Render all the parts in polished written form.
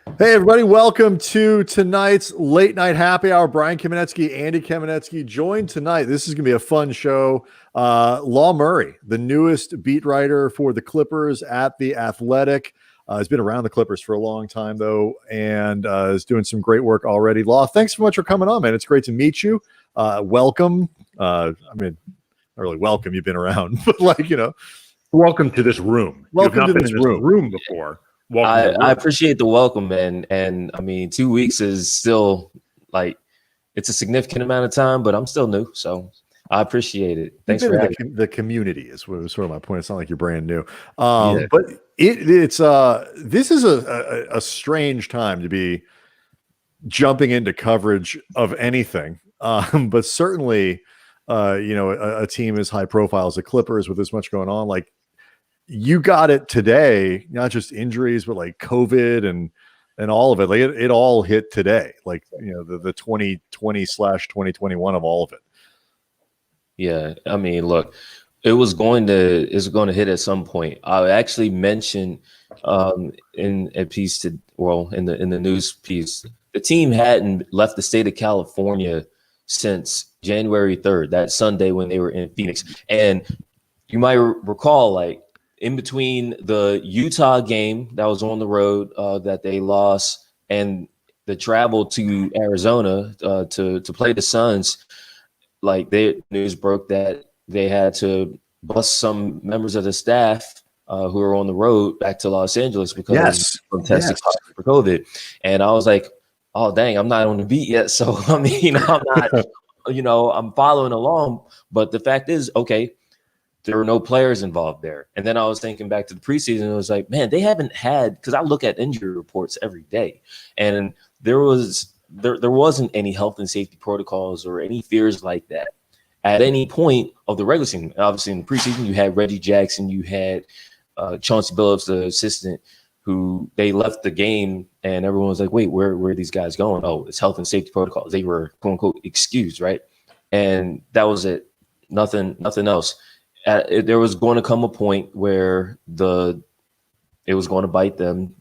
Hey, everybody. Welcome to tonight's late night happy hour. Brian Kamenetsky, Andy Kamenetsky joined tonight. This is going to be a fun show. Law Murray, the newest beat writer for the Clippers at The Athletic, has been around the Clippers for a long time, though, and is doing some great work already. Law, thanks so much for coming on, man. It's great to meet you. Welcome. I mean, not really welcome. You've been around, but welcome to this room. Welcome to this room before. I appreciate the welcome, man. And I mean, 2 weeks is still it's a significant amount of time, but I'm still new. So I appreciate it. Thanks for having me. The community is sort of my point. It's not like you're brand new. But this is a strange time to be jumping into coverage of anything. But certainly, a team as high profile as the Clippers with this much going on, you got it today, not just injuries, but like COVID and all of it. Like it all hit today, the 2020/2021 of all of it. Yeah. I mean, look, it was going to hit at some point. I actually mentioned in a piece in the news piece, the team hadn't left the state of California since January 3rd, that Sunday when they were in Phoenix. And you might recall, in between the Utah game that was on the road that they lost and the travel to Arizona to play the Suns, news broke that they had to bus some members of the staff who were on the road back to Los Angeles because of testing for COVID. And I was like, oh, dang, I'm not on the beat yet. So, I mean, I'm not, I'm following along. But the fact is, okay, there were no players involved there. And then I was thinking back to the preseason. It was like, man, they haven't had, because I look at injury reports every day, and there wasn't any health and safety protocols or any fears like that at any point of the regular season. Obviously, in the preseason, you had Reggie Jackson, you had Chauncey Billups, the assistant, who they left the game, and everyone was like, wait, where are these guys going? Oh, it's health and safety protocols. They were, quote unquote, excused, right? And that was it. Nothing else. There was going to come a point where it was going to bite them.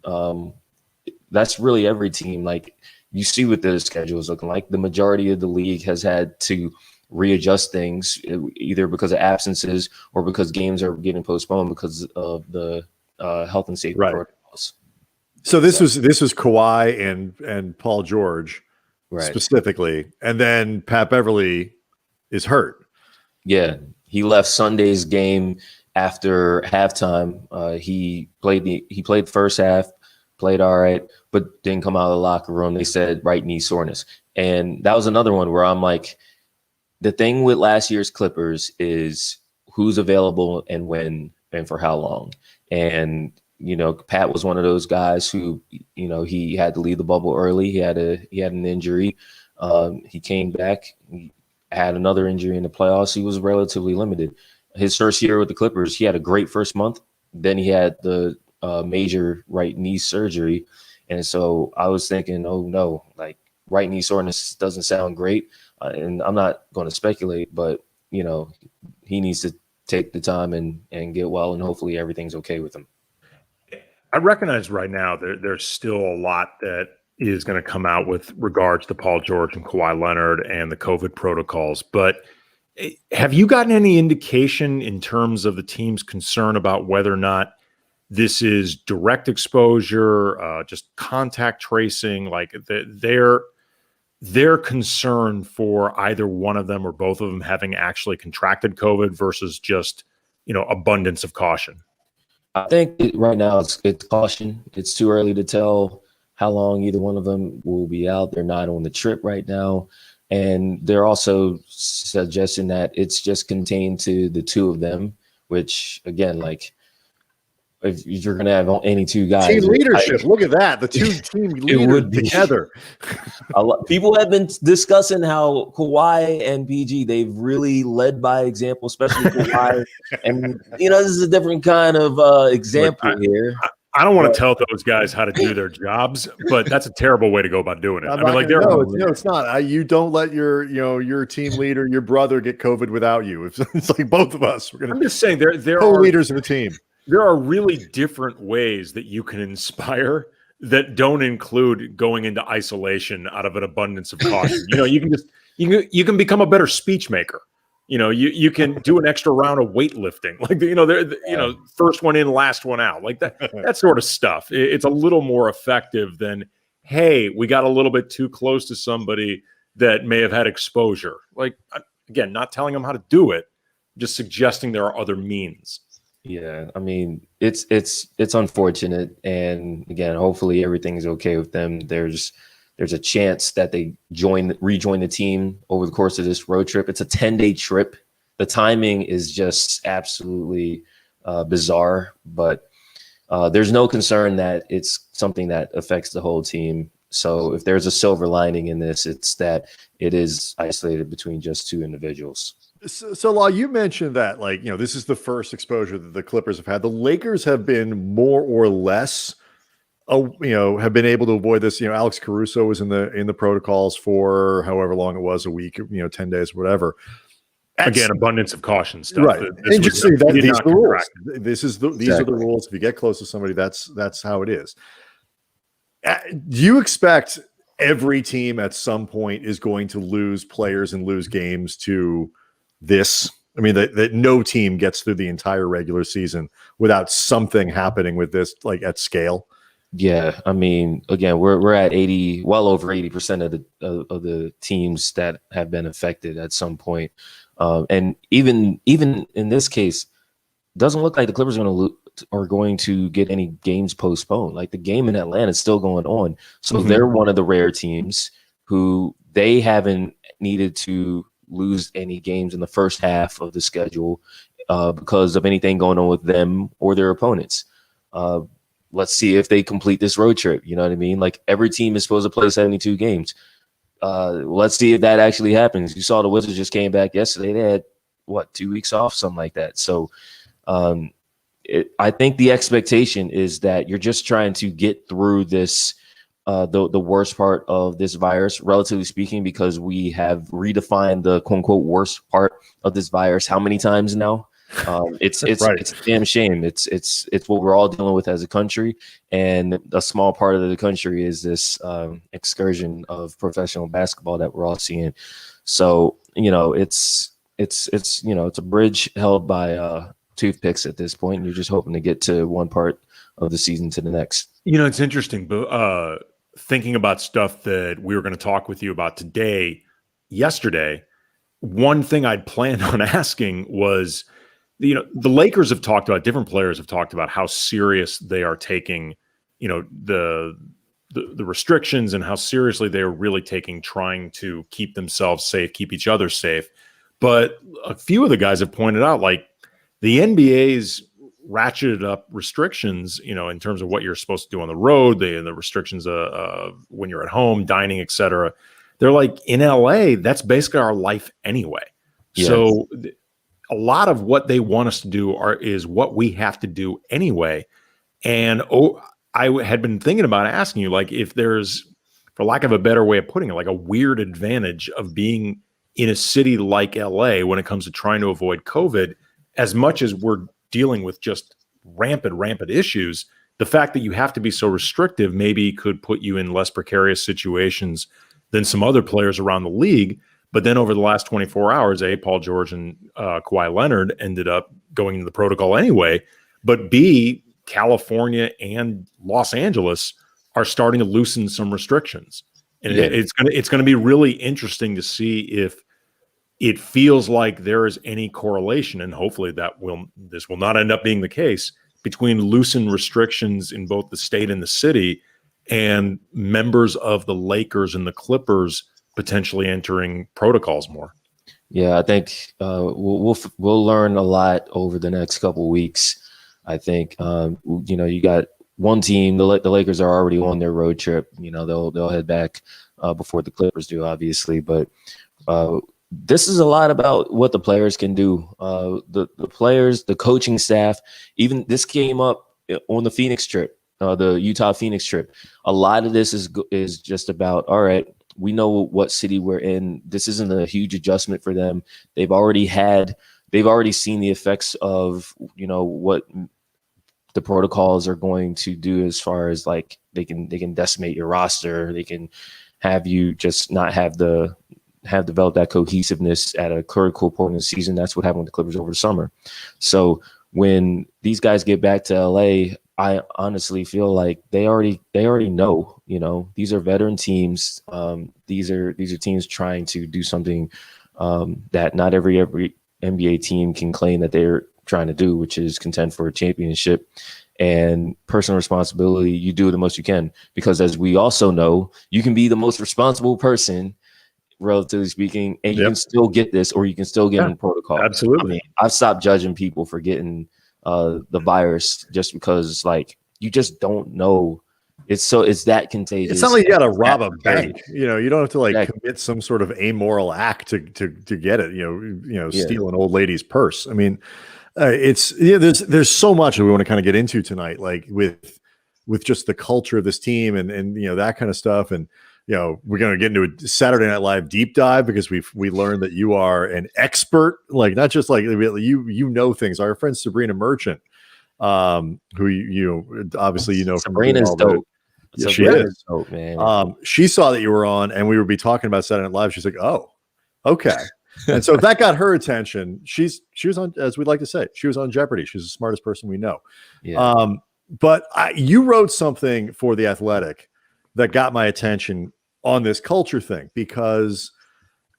That's really every team. You see what the schedule is looking like. The majority of the league has had to readjust things, either because of absences or because games are getting postponed because of the health and safety protocols. So this was Kawhi and Paul George specifically, and then Pat Beverly is hurt. Yeah. He left Sunday's game after halftime. He played the first half, played all right, but didn't come out of the locker room. They said right knee soreness. And that was another one where I'm like, the thing with last year's Clippers is who's available and when and for how long. And, Pat was one of those guys who, he had to leave the bubble early. He had an injury. He came back. He had another injury in the playoffs. He was relatively limited. His first year with the Clippers, he had a great first month. Then he had the major right knee surgery. And so I was thinking, oh no, right knee soreness doesn't sound great. And I'm not going to speculate, but he needs to take the time and get well, and hopefully everything's okay with him. I recognize right now there's still a lot that is going to come out with regards to Paul George and Kawhi Leonard and the COVID protocols. But have you gotten any indication in terms of the team's concern about whether or not this is direct exposure, just contact tracing, their concern for either one of them or both of them having actually contracted COVID versus just, abundance of caution? I think right now it's caution. It's too early to tell how long either one of them will be out. They're not on the trip right now. And they're also suggesting that it's just contained to the two of them, which, again, if you're going to have any two guys. Team leadership, look at that. The two team leaders together. People have been discussing how Kawhi and PG, they've really led by example, especially Kawhi. And, this is a different kind of example here. I don't want to tell those guys how to do their jobs, but that's a terrible way to go about doing it. It's not. You don't let your team leader, your brother, get COVID without you. It's like both of us. I'm just saying there are leaders of a team. There are really different ways that you can inspire that don't include going into isolation out of an abundance of caution. You can become a better speech maker. You can do an extra round of weightlifting, like first one in, last one out, like that sort of stuff. It's a little more effective than, hey, we got a little bit too close to somebody that may have had exposure. Like, again, not telling them how to do it, just suggesting there are other means. Yeah, I mean, it's unfortunate, and again, hopefully everything's okay with them. There's a chance that they rejoin the team over the course of this road trip. It's a 10-day trip. The timing is just absolutely bizarre, but there's no concern that it's something that affects the whole team. So if there's a silver lining in this, it's that it is isolated between just two individuals. So, Law, you mentioned that, this is the first exposure that the Clippers have had. The Lakers have been more or less, have been able to avoid this. Alex Caruso was in the protocols for however long it was, a week, 10 days, whatever. Again, abundance of caution stuff. Right. And just say that these are the rules. These are the rules. If you get close to somebody, that's how it is. Do you expect every team at some point is going to lose players and lose games to this? I mean, that no team gets through the entire regular season without something happening with this, like at scale. Yeah, I mean, again, we're at well over 80% of the teams that have been affected at some point, and even in this case, doesn't look like the Clippers are going to get any games postponed. Like, the game in Atlanta is still going on, so they're one of the rare teams who they haven't needed to lose any games in the first half of the schedule because of anything going on with them or their opponents. Let's see if they complete this road trip. You know what I mean? Like, every team is supposed to play 72 games. Let's see if that actually happens. You saw the Wizards just came back yesterday. They had 2 weeks off, something like that. So I think the expectation is that you're just trying to get through this, the worst part of this virus, relatively speaking, because we have redefined the quote unquote worst part of this virus how many times now? It's right. It's a damn shame. It's what we're all dealing with as a country, and a small part of the country is this excursion of professional basketball that we're all seeing. So it's a bridge held by toothpicks at this point, and you're just hoping to get to one part of the season to the next. It's interesting, but thinking about stuff that we were going to talk with you about yesterday, one thing I'd planned on asking was, the Lakers have talked about, different players have talked about how serious they are taking, the restrictions, and how seriously they are really trying to keep themselves safe, keep each other safe. But a few of the guys have pointed out, like, the NBA's ratcheted up restrictions, in terms of what you're supposed to do on the road, the restrictions when you're at home, dining, etc. They're like, in LA, that's basically our life anyway. Yes. So a lot of what they want us to do is what we have to do anyway. And I had been thinking about asking you, like, if there's, for lack of a better way of putting it, like a weird advantage of being in a city like LA when it comes to trying to avoid COVID, as much as we're dealing with just rampant issues, the fact that you have to be so restrictive maybe could put you in less precarious situations than some other players around the league. But then over the last 24 hours, A, Paul George and Kawhi Leonard ended up going into the protocol anyway. But B, California and Los Angeles are starting to loosen some restrictions. And it's going to be really interesting to see if it feels like there is any correlation, and hopefully this will not end up being the case, between loosened restrictions in both the state and the city and members of the Lakers and the Clippers potentially entering protocols more. Yeah, I think we'll learn a lot over the next couple of weeks. I think you got one team, the Lakers are already on their road trip. They'll head back before the Clippers do, obviously, but this is a lot about what the players can do. The players, the coaching staff, even this came up on the Phoenix trip, the Utah Phoenix trip. A lot of this is just about, all right, we know what city we're in. This isn't a huge adjustment for them. They've already seen the effects of, what the protocols are going to do as far as like they can decimate your roster. They can have you just not have developed that cohesiveness at a critical point in the season. That's what happened with the Clippers over the summer. So when these guys get back to LA, I honestly feel like they already know, these are veteran teams. These are teams trying to do something that not every NBA team can claim that they're trying to do, which is contend for a championship. And personal responsibility, you do the most you can, because as we also know, you can be the most responsible person, relatively speaking, and you can still get this, or you can still get in protocol. Absolutely. I mean, I've stopped judging people for getting the virus just because, like, you just don't know. It's that contagious. It's not like you got to rob a bank. You don't have to like commit some sort of amoral act to get it. Steal an old lady's purse. I mean, there's so much that we want to kind of get into tonight, like with just the culture of this team and that kind of stuff. And we're going to get into a Saturday Night Live deep dive because we learned that you are an expert, like not just like you know things. Our friend Sabrina Merchant, who you obviously from Sabrina's dope. Yeah, she is dope, man. She saw that you were on, and we would be talking about Saturday Night Live. She's like, "Oh, okay." And so that got her attention. She was on, as we'd like to say, she was on Jeopardy. She's the smartest person we know. Yeah. But you wrote something for The Athletic that got my attention on this culture thing, because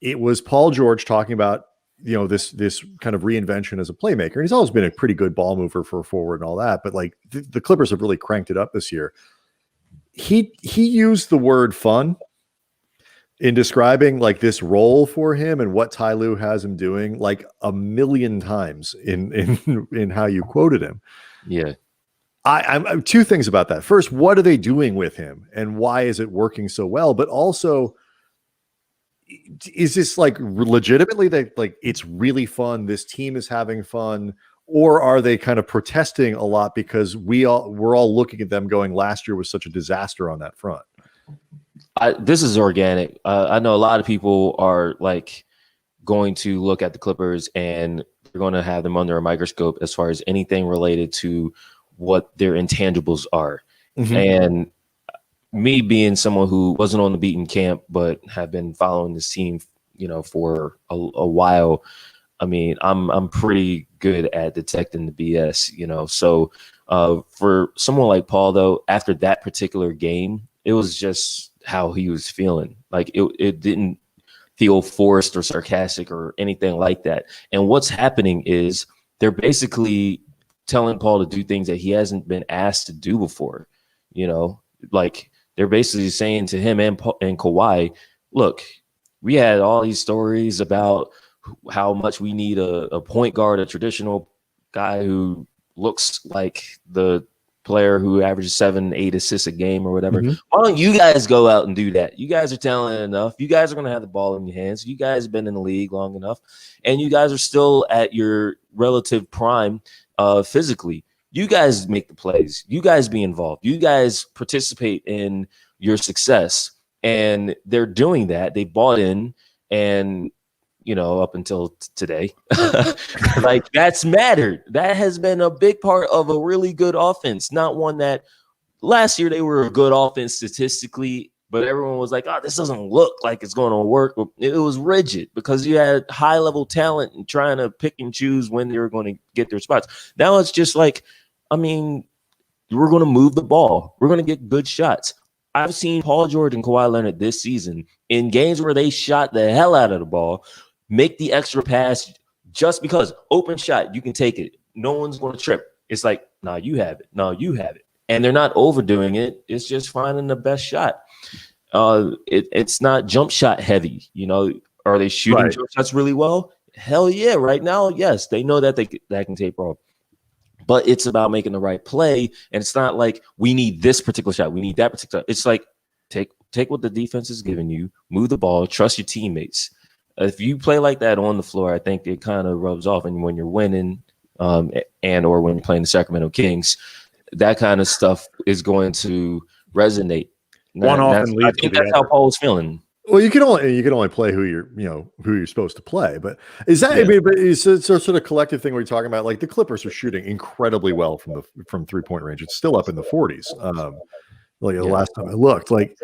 it was Paul George talking about, this kind of reinvention as a playmaker. And he's always been a pretty good ball mover for a forward and all that. But like the Clippers have really cranked it up this year. He used the word fun in describing like this role for him and what Ty Lue has him doing like a million times in how you quoted him. Yeah. I'm two things about that. First, what are they doing with him and why is it working so well? But also, is this like legitimately that like it's really fun? This team is having fun, or are they kind of protesting a lot because we're all looking at them going, last year was such a disaster on that front? This is organic. I know a lot of people are like going to look at the Clippers and they're going to have them under a microscope as far as anything related to what their intangibles are. Mm-hmm. And me being someone who wasn't on the beaten camp, but have been following this team, for a while. I mean, I'm pretty good at detecting the BS, So for someone like Paul, though, after that particular game, it was just how he was feeling. Like it didn't feel forced or sarcastic or anything like that. And what's happening is they're basically telling Paul to do things that he hasn't been asked to do before. Like they're basically saying to him and Kawhi, look, we had all these stories about how much we need a point guard, a traditional guy who looks like the player who averages 7-8 assists a game or whatever. Mm-hmm. Why don't you guys go out and do that? You guys are talented enough. You guys are going to have the ball in your hands. You guys have been in the league long enough, and you guys are still at your relative prime physically. You guys make the plays. You guys be involved. You guys participate in your success, and they're doing that. They bought in, and up until today, like that's mattered. That has been a big part of a really good offense. Not one that last year they were a good offense statistically, but everyone was like, oh, this doesn't look like it's going to work. It was rigid because you had high level talent and trying to pick and choose when they were going to get their spots. Now it's just like, I mean, we're going to move the ball. We're going to get good shots. I've seen Paul George and Kawhi Leonard this season in games where they shot the hell out of the ball, make the extra pass just because open shot, you can take it. No one's going to trip. It's like, no, you have it. No, you have it. And they're not overdoing it. It's just finding the best shot. It's not jump shot heavy. Are they shooting jump shots really well? Hell yeah. Right now, yes. They know that that can taper off. But it's about making the right play. And it's not like we need this particular shot. We need that particular. It's like take what the defense is giving you, move the ball, trust your teammates. If you play like that on the floor, I think it kind of rubs off. And when you're winning and or when you're playing the Sacramento Kings, that kind of stuff is going to resonate. I think that's how Paul was feeling. Well, you can only play who you're supposed to play. But is that? I mean, but it's a sort of collective thing we're talking about. Like the Clippers are shooting incredibly well from 3-point range. It's still up in the 40s. Like the last time I looked, like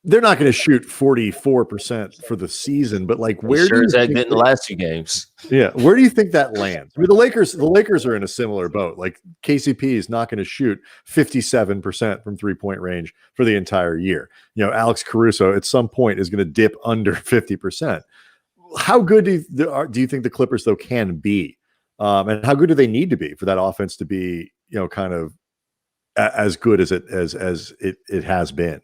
they're not going to shoot 44% for the season. But like, where do you think think in the last 2 games? Yeah, where do you think that lands? I mean, the Lakers are in a similar boat. Like KCP is not going to shoot 57% from 3-point range for the entire year. Alex Caruso at some point is going to dip under 50%. How good do you think the Clippers though can be, and how good do they need to be for that offense to be kind of as good as it has been?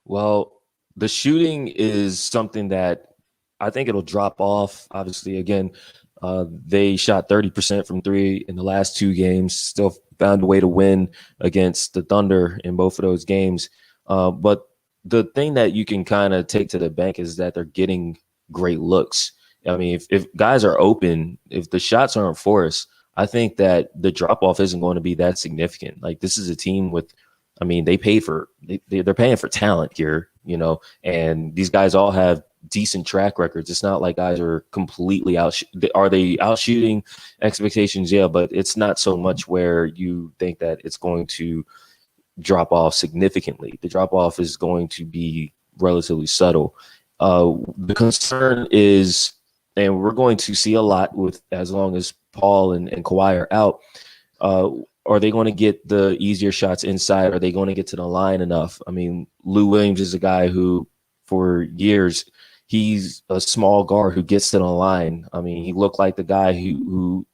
Well, the shooting is something that I think it'll drop off. Obviously, again, they shot 30% from 3 in the last 2 games, still found a way to win against the Thunder in both of those games. But the thing that you can kind of take to the bank is that they're getting great looks. I mean, if guys are open, if the shots aren't forced, I think that the drop off isn't going to be that significant. Like this is a team with, I mean, they're paying for talent here, and these guys all have decent track records. It's not like guys are completely out. Are they out shooting expectations? Yeah, but it's not so much where you think that it's going to drop off significantly. The drop off is going to be relatively subtle. The concern is, and we're going to see a lot with as long as Paul and Kawhi are out. Are they going to get the easier shots inside? Are they going to get to the line enough? I mean, Lou Williams is a guy who, for years, he's a small guard who gets to the line. I mean, he looked like the guy who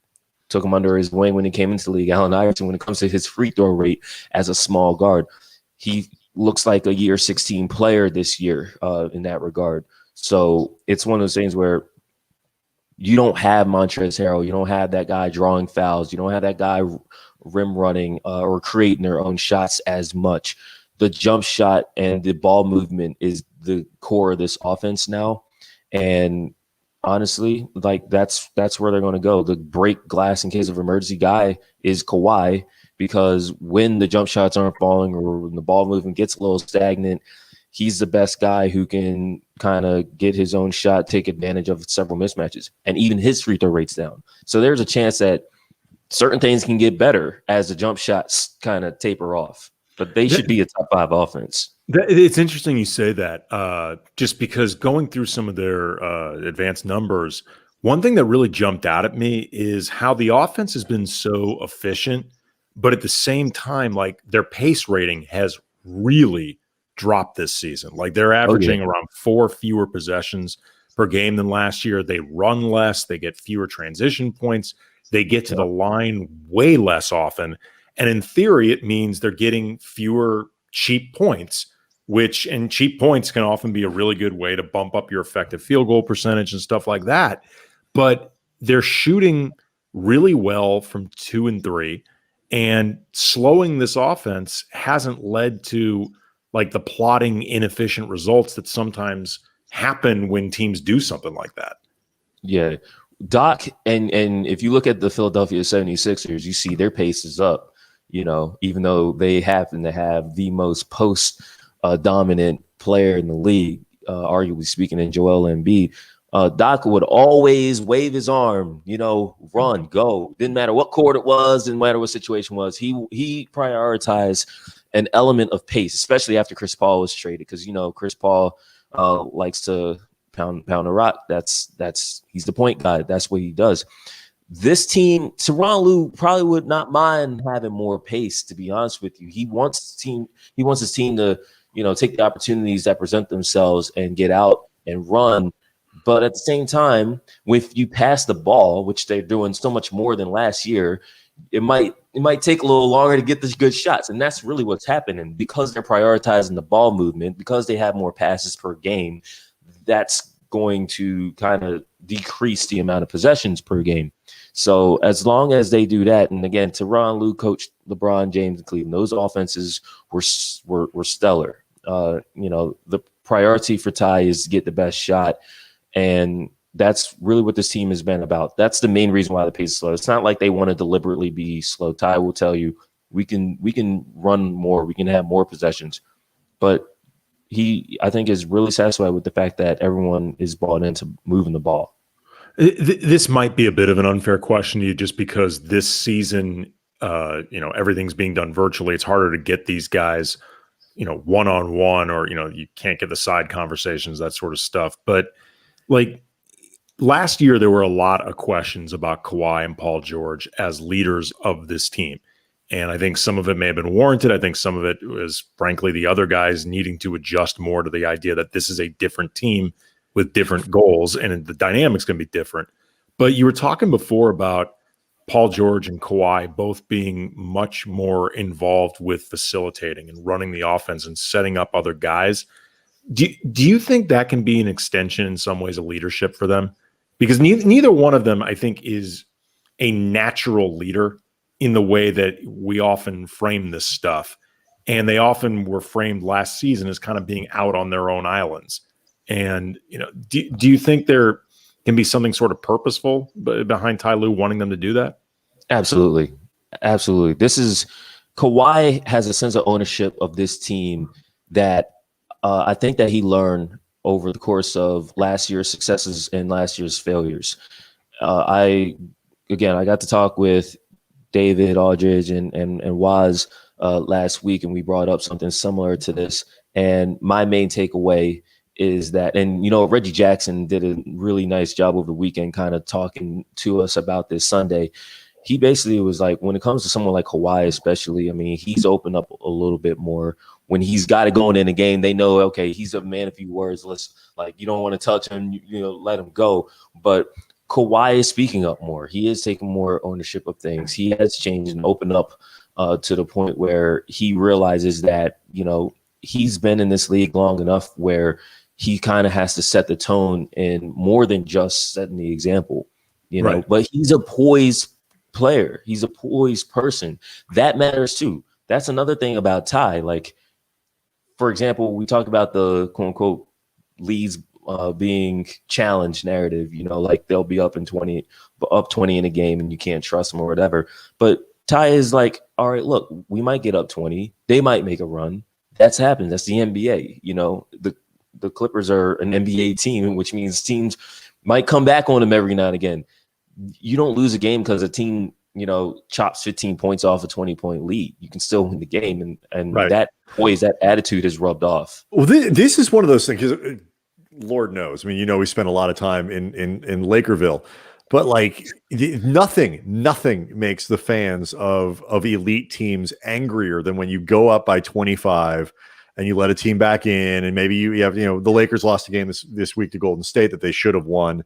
took him under his wing when he came into the league, Allen Iverson, when it comes to his free throw rate as a small guard. He looks like a year 16 player this year in that regard. So it's one of those things where you don't have Montrezl Harrell. You don't have that guy drawing fouls. You don't have that guy rim running or creating their own shots as much. The jump shot and the ball movement is the core of this offense now. And honestly, like that's where they're going to go. The break glass in case of emergency guy is Kawhi, because when the jump shots aren't falling or when the ball movement gets a little stagnant, he's the best guy who can kind of get his own shot, take advantage of several mismatches, and even his free throw rate's down. So there's a chance that certain things can get better as the jump shots kind of taper off, but they should be a top 5 offense. It's interesting you say that, just because going through some of their advanced numbers, one thing that really jumped out at me is how the offense has been so efficient, but at the same time, like their pace rating has really dropped this season. Like they're averaging around 4 fewer possessions per game than last year. They run less. They get fewer transition points. They get to the line way less often. And in theory, it means they're getting fewer cheap points, and cheap points can often be a really good way to bump up your effective field goal percentage and stuff like that. But they're shooting really well from 2 and 3, and slowing this offense hasn't led to like the plotting inefficient results that sometimes happen when teams do something like that. Yeah. Doc, and if you look at the Philadelphia 76ers, you see their pace is up, even though they happen to have the most post dominant player in the league, arguably speaking, in Joel Embiid. Doc would always wave his arm, run, go. Didn't matter what court it was, didn't matter what situation was. He prioritized an element of pace, especially after Chris Paul was traded, because Chris Paul likes to pound a rock. He's the point guy. That's what he does. This team, Tyronn Lue probably would not mind having more pace, to be honest with you. He wants his team to, take the opportunities that present themselves and get out and run. But at the same time, if you pass the ball, which they're doing so much more than last year, it might take a little longer to get the good shots. And that's really what's happening, because they're prioritizing the ball movement, because they have more passes per game. That's going to kind of decrease the amount of possessions per game. So as long as they do that, and again, Tyronn Lue coached LeBron James in Cleveland, those offenses were stellar. The priority for Ty is to get the best shot, and that's really what this team has been about. That's the main reason why the pace is slow. It's not like they want to deliberately be slow. Ty will tell you we can run more, we can have more possessions, but he I think is really satisfied with the fact that everyone is bought into moving the ball. This might be a bit of an unfair question to you just because this season, everything's being done virtually. It's harder to get these guys, one-on-one, or, you can't get the side conversations, that sort of stuff. But like last year, there were a lot of questions about Kawhi and Paul George as leaders of this team. And I think some of it may have been warranted. I think some of it was, frankly, the other guys needing to adjust more to the idea that this is a different team with different goals, and the dynamics can be different. But you were talking before about Paul George and Kawhi both being much more involved with facilitating and running the offense and setting up other guys. Do you think that can be an extension in some ways of leadership for them? Because neither one of them, I think, is a natural leader in the way that we often frame this stuff. And they often were framed last season as kind of being out on their own islands. And, do you think there can be something sort of purposeful behind Ty Lue wanting them to do that? Absolutely. Absolutely. Kawhi has a sense of ownership of this team that I think that he learned over the course of last year's successes and last year's failures. I got to talk with David Aldridge and Waz last week, and we brought up something similar to this. And my main takeaway is that, and Reggie Jackson did a really nice job over the weekend kind of talking to us about this Sunday. He basically was like, when it comes to someone like Kawhi, especially, I mean, he's opened up a little bit more. When he's got it going in a game, they know, okay, he's a man of few words. You don't want to touch him, let him go. But Kawhi is speaking up more. He is taking more ownership of things. He has changed and opened up to the point where he realizes that, he's been in this league long enough where he kind of has to set the tone and more than just setting the example, right. But he's a poised player. He's a poised person. That matters too. That's another thing about Ty. Like, for example, we talked about the quote unquote leads being challenged narrative, like they'll be up 20 in a game and you can't trust them or whatever. But Ty is like, all right, look, we might get up 20. They might make a run. That's happened. That's the NBA. The Clippers are an NBA team, which means teams might come back on them every now and again. You don't lose a game because a team, chops 15 points off a 20-point lead. You can still win the game. And right. that attitude has rubbed off. Well, this is one of those things, because Lord knows, I mean, we spent a lot of time in Lakerville, but like nothing makes the fans of elite teams angrier than when you go up by 25 and you let a team back in, and maybe you have, the Lakers lost a game this week to Golden State that they should have won.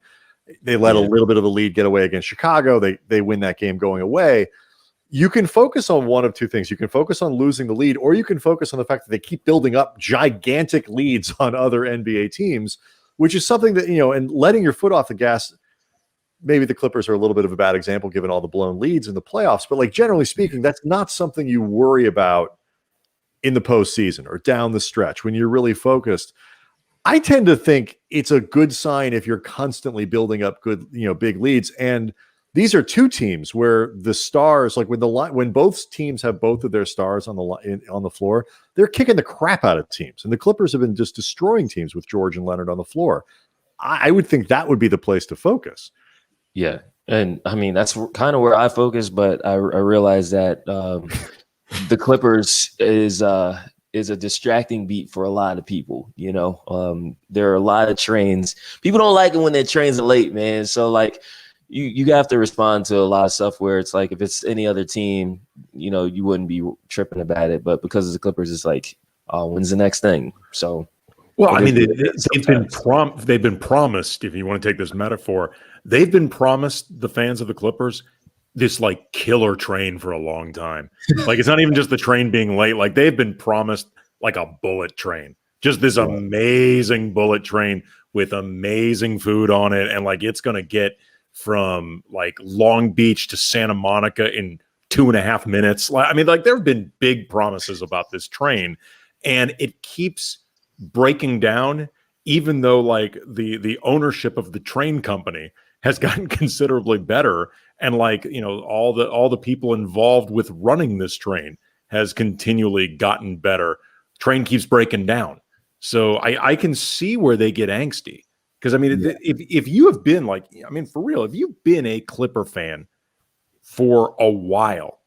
They let a little bit of a lead get away against Chicago. They win that game going away. You can focus on one of two things. You can focus on losing the lead, or you can focus on the fact that they keep building up gigantic leads on other NBA teams, which is something that, and letting your foot off the gas. Maybe the Clippers are a little bit of a bad example given all the blown leads in the playoffs, but like generally speaking, that's not something you worry about in the postseason or down the stretch when you're really focused. I tend to think it's a good sign if you're constantly building up good, big leads. And these are two teams where the stars, like when both teams have both of their stars on the floor, they're kicking the crap out of teams. And the Clippers have been just destroying teams with George and Leonard on the floor. I would think that would be the place to focus. Yeah. And I mean, that's kind of where I focus, but I realize that the Clippers is a distracting beat for a lot of people. There are a lot of trains. People don't like it when their trains are late, man. So like you have to respond to a lot of stuff where it's like, if it's any other team, you wouldn't be tripping about it. But because of the Clippers, it's like, when's the next thing? So, well, I mean, they've been promised, if you want to take this metaphor, they've been promised, the fans of the Clippers, this like killer train for a long time. Like, it's not even just the train being late. Like, they've been promised like a bullet train, just this amazing bullet train with amazing food on it. And like, it's going to get from like Long Beach to Santa Monica in 2.5 minutes. I mean, like, there have been big promises about this train, and it keeps breaking down, even though like the ownership of the train company has gotten considerably better. And like, all the people involved with running this train has continually gotten better. Train keeps breaking down. So I can see where they get angsty. Because, I mean, if you have been like, I mean, for real, if you've been a Clipper fan for a while,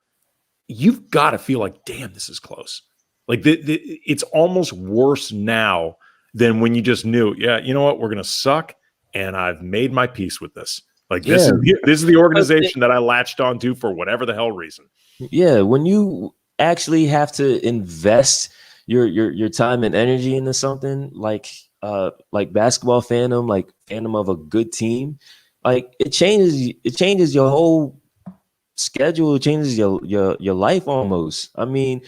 you've got to feel like, damn, this is close. Like it's almost worse now than when you just knew, yeah, you know what, we're going to suck, and I've made my peace with this. Like this is the organization that I latched onto for whatever the hell reason. Yeah, when you actually have to invest your time and energy into something like basketball fandom, like fandom of a good team, like it changes your whole schedule, it changes your life almost. I mean,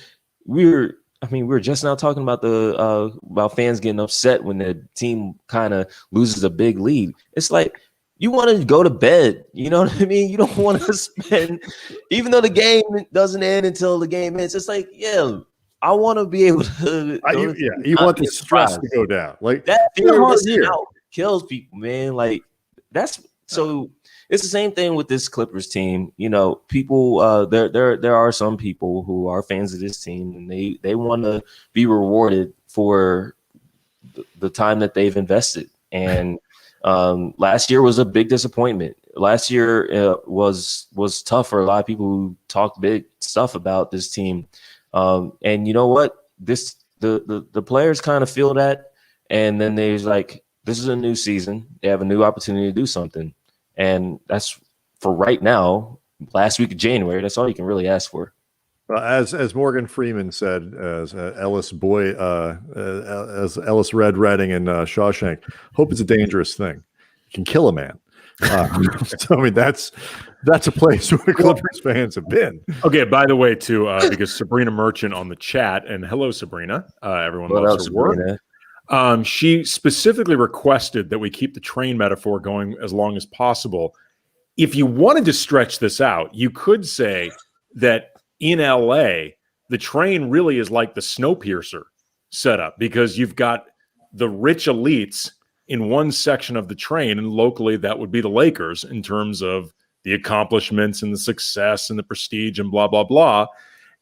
we were just now talking about about fans getting upset when the team kind of loses a big lead. It's like you want to go to bed. You know what I mean? You don't want to spend, even though the game doesn't end until the game ends. It's like, yeah, I want to be able to. You want the stress to go down. Like that fear of missing out kills people, man. Like that's so. It's the same thing with this Clippers team. You know, people, there are some people who are fans of this team, and they want to be rewarded for the time that they've invested. And last year was a big disappointment. Last year was tough for a lot of people who talk big stuff about this team. And you know what? The players kind of feel that, and then there's like, this is a new season. They have a new opportunity to do something. And that's for right now, last week of January. That's all you can really ask for. As Morgan Freeman said, as Ellis read Redding and Shawshank, hope is a dangerous thing. It can kill a man. So I mean, that's a place where Clippers fans have been. Okay, by the way, too, because Sabrina Merchant on the chat, and hello, Sabrina. Everyone loves her work. She specifically requested that we keep the train metaphor going as long as possible. If you wanted to stretch this out, you could say that in LA, the train really is like the Snowpiercer setup, because you've got the rich elites in one section of the train, and locally that would be the Lakers in terms of the accomplishments and the success and the prestige and blah, blah, blah.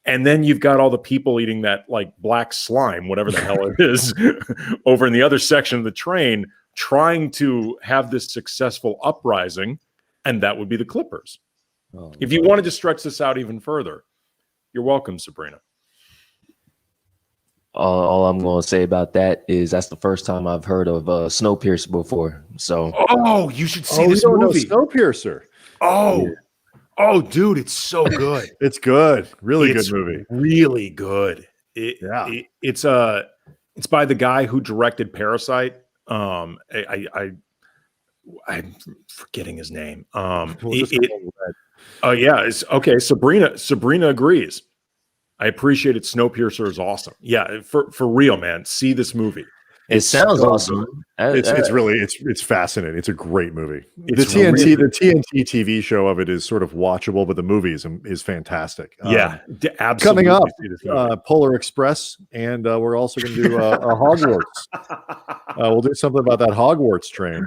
And then you've got all the people eating that like black slime, whatever the hell it is, over in the other section of the train, trying to have this successful uprising, and that would be the Clippers. If you wanted to stretch this out even further, you're welcome, Sabrina. All I'm going to say about that is that's the first time I've heard of Snowpiercer before. So, you should see this movie, Snowpiercer. Oh, dude, it's so good. It's good. Really good movie. Really good. It's by the guy who directed Parasite. I'm forgetting his name. It's okay. Sabrina agrees. I appreciate it. Snowpiercer is awesome. Yeah, for real, man. See this movie. It sounds awesome. It's fascinating. It's a great movie. The TNT TV show of it is sort of watchable, but the movie is fantastic. Absolutely. Coming up, Polar Express, and we're also going to do a Hogwarts. We'll do something about that Hogwarts train.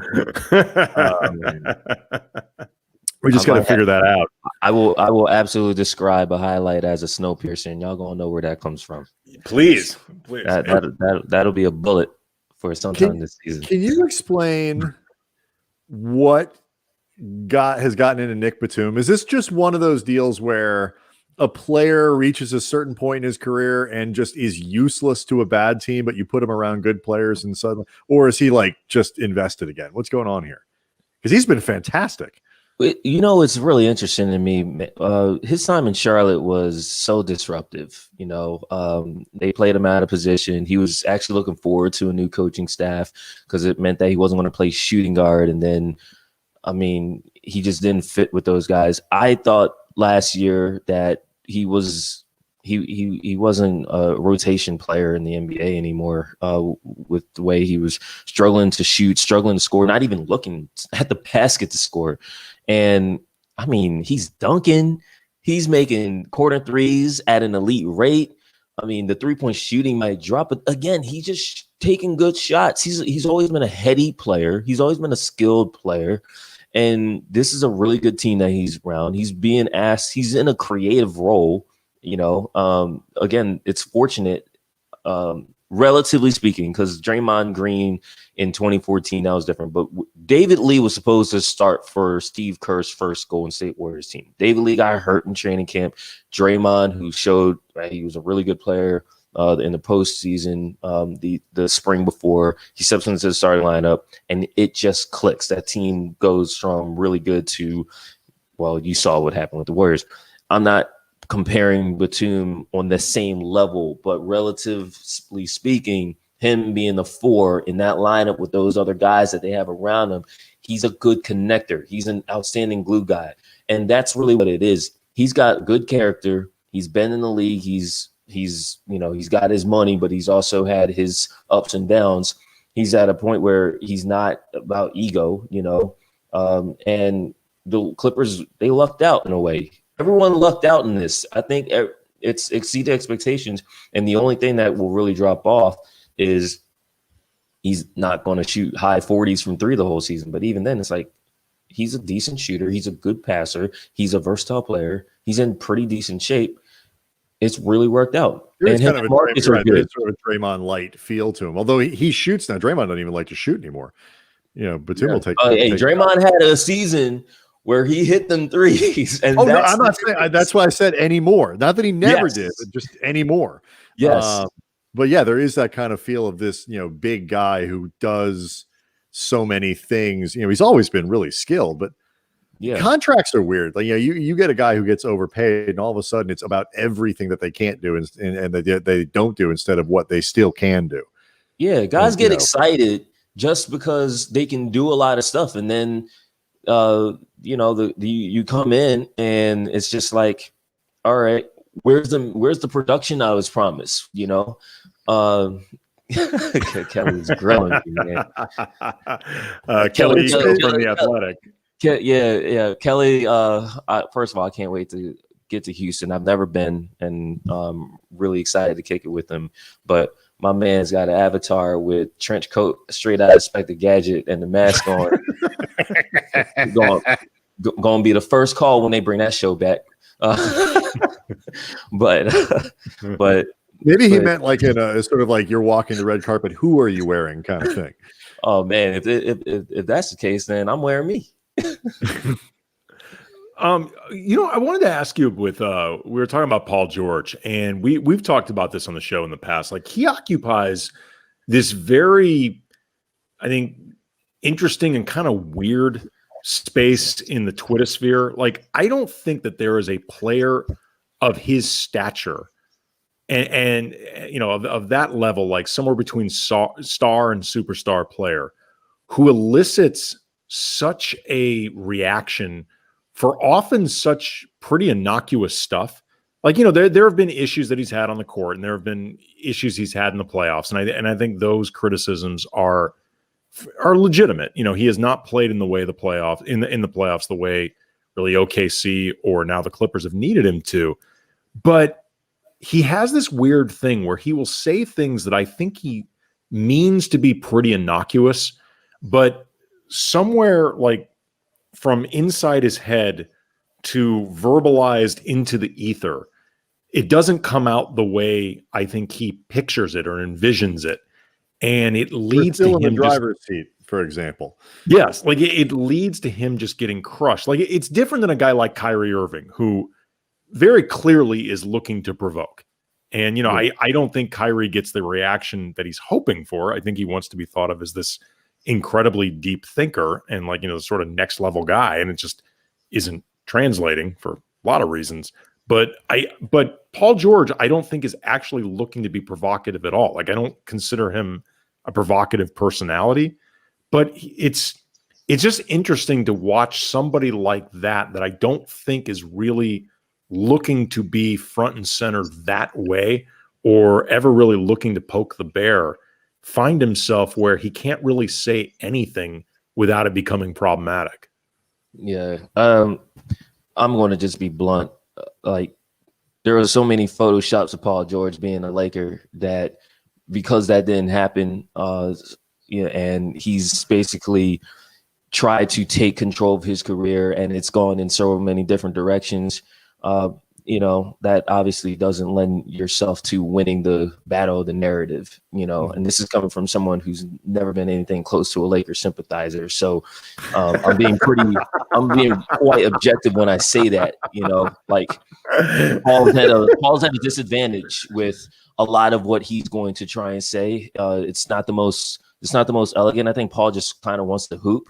We just got to figure that out. I will absolutely describe a highlight as a Snowpiercer, and y'all gonna know where that comes from. Please. That'll be a bullet for sometime this season. Can you explain what has gotten into Nic Batum? Is this just one of those deals where a player reaches a certain point in his career and just is useless to a bad team, but you put him around good players and suddenly, or is he like just invested again? What's going on here? Because he's been fantastic. You know, it's really interesting to me. His time in Charlotte was so disruptive. You know, they played him out of position. He was actually looking forward to a new coaching staff because it meant that he wasn't going to play shooting guard. And then, I mean, he just didn't fit with those guys. I thought last year that he wasn't a rotation player in the NBA anymore with the way he was struggling to shoot, struggling to score, not even looking at the basket to score. And I mean, he's dunking, he's making corner threes at an elite rate. I mean, the 3-point shooting might drop, but again, he's just taking good shots. He's always been a heady player. He's always been a skilled player. And this is a really good team that he's around. He's being asked, he's in a creative role. You know, again, it's fortunate relatively speaking, because Draymond Green in 2014, that was different. But David Lee was supposed to start for Steve Kerr's first Golden State Warriors team. David Lee got hurt in training camp. Draymond, who showed he was a really good player in the postseason, the spring before, he steps into the starting lineup, and it just clicks. That team goes from really good to, well, you saw what happened with the Warriors. I'm not comparing Batum on the same level, but relatively speaking, him being the 4 in that lineup with those other guys that they have around him, he's a good connector. He's an outstanding glue guy. And that's really what it is. He's got good character. He's been in the league. He's got his money, but he's also had his ups and downs. He's at a point where he's not about ego, and the Clippers, they lucked out in a way. Everyone lucked out in this. I think it's exceeded expectations. And the only thing that will really drop off is he's not going to shoot high 40s from 3 the whole season. But even then, it's like he's a decent shooter. He's a good passer. He's a versatile player. He's in pretty decent shape. It's really worked out. There's kind of a Draymond light feel to him. Although he shoots now. Draymond doesn't even like to shoot anymore. Batum will take. Draymond had a season where he hit them threes. And no, I'm not saying that's why I said anymore. Not that he never did, but just anymore. Yes. But yeah, there is that kind of feel of this, big guy who does so many things. He's always been really skilled, but contracts are weird. Like, you get a guy who gets overpaid, and all of a sudden it's about everything that they can't do and they don't do instead of what they still can do. Yeah, guys get excited just because they can do a lot of stuff, and then you come in and it's just like, all right, where's the production I was promised? Kelly's growing, man. Kelly's from The Athletic. Yeah. Kelly, first of all, I can't wait to get to Houston. I've never been, and really excited to kick it with him. But my man's got an avatar with trench coat, straight out of Inspector Gadget, and the mask on. Going to be the first call when they bring that show back. But maybe he meant like in a sort of like you're walking the red carpet. Who are you wearing, kind of thing. Oh man, if that's the case, then I'm wearing me. I wanted to ask you we were talking about Paul George, and we've talked about this on the show in the past. Like, he occupies this very, I think, interesting and kind of weird space in the Twitter sphere. Like, I don't think that there is a player of his stature and of that level, like somewhere between star and superstar player, who elicits such a reaction for often such pretty innocuous stuff. Like, there have been issues that he's had on the court, and there have been issues he's had in the playoffs. And I think those criticisms are legitimate. He has not played in the way in the playoffs, the way really OKC or now the Clippers have needed him to. But he has this weird thing where he will say things that I think he means to be pretty innocuous, but somewhere like from inside his head to verbalized into the ether, it doesn't come out the way I think he pictures it or envisions it. And it leads to him in the driver's seat, for example. Yes. Like it leads to him just getting crushed. Like, it's different than a guy like Kyrie Irving, who very clearly is looking to provoke. And, I don't think Kyrie gets the reaction that he's hoping for. I think he wants to be thought of as this incredibly deep thinker and like, the sort of next level guy. And it just isn't translating for a lot of reasons. But Paul George, I don't think is actually looking to be provocative at all. Like, I don't consider him a provocative personality, but it's just interesting to watch somebody like that I don't think is really looking to be front and center that way, or ever really looking to poke the bear, find himself where he can't really say anything without it becoming problematic. Yeah. I'm going to just be blunt. Like, there are so many photoshops of Paul George being a Laker that because that didn't happen, and he's basically tried to take control of his career, and it's gone in so many different directions. that obviously doesn't lend yourself to winning the battle of the narrative, and this is coming from someone who's never been anything close to a Lakers sympathizer. So I'm being quite objective when I say that, like Paul's at a disadvantage with a lot of what he's going to try and say. It's not the most elegant. I think Paul just kind of wants to hoop.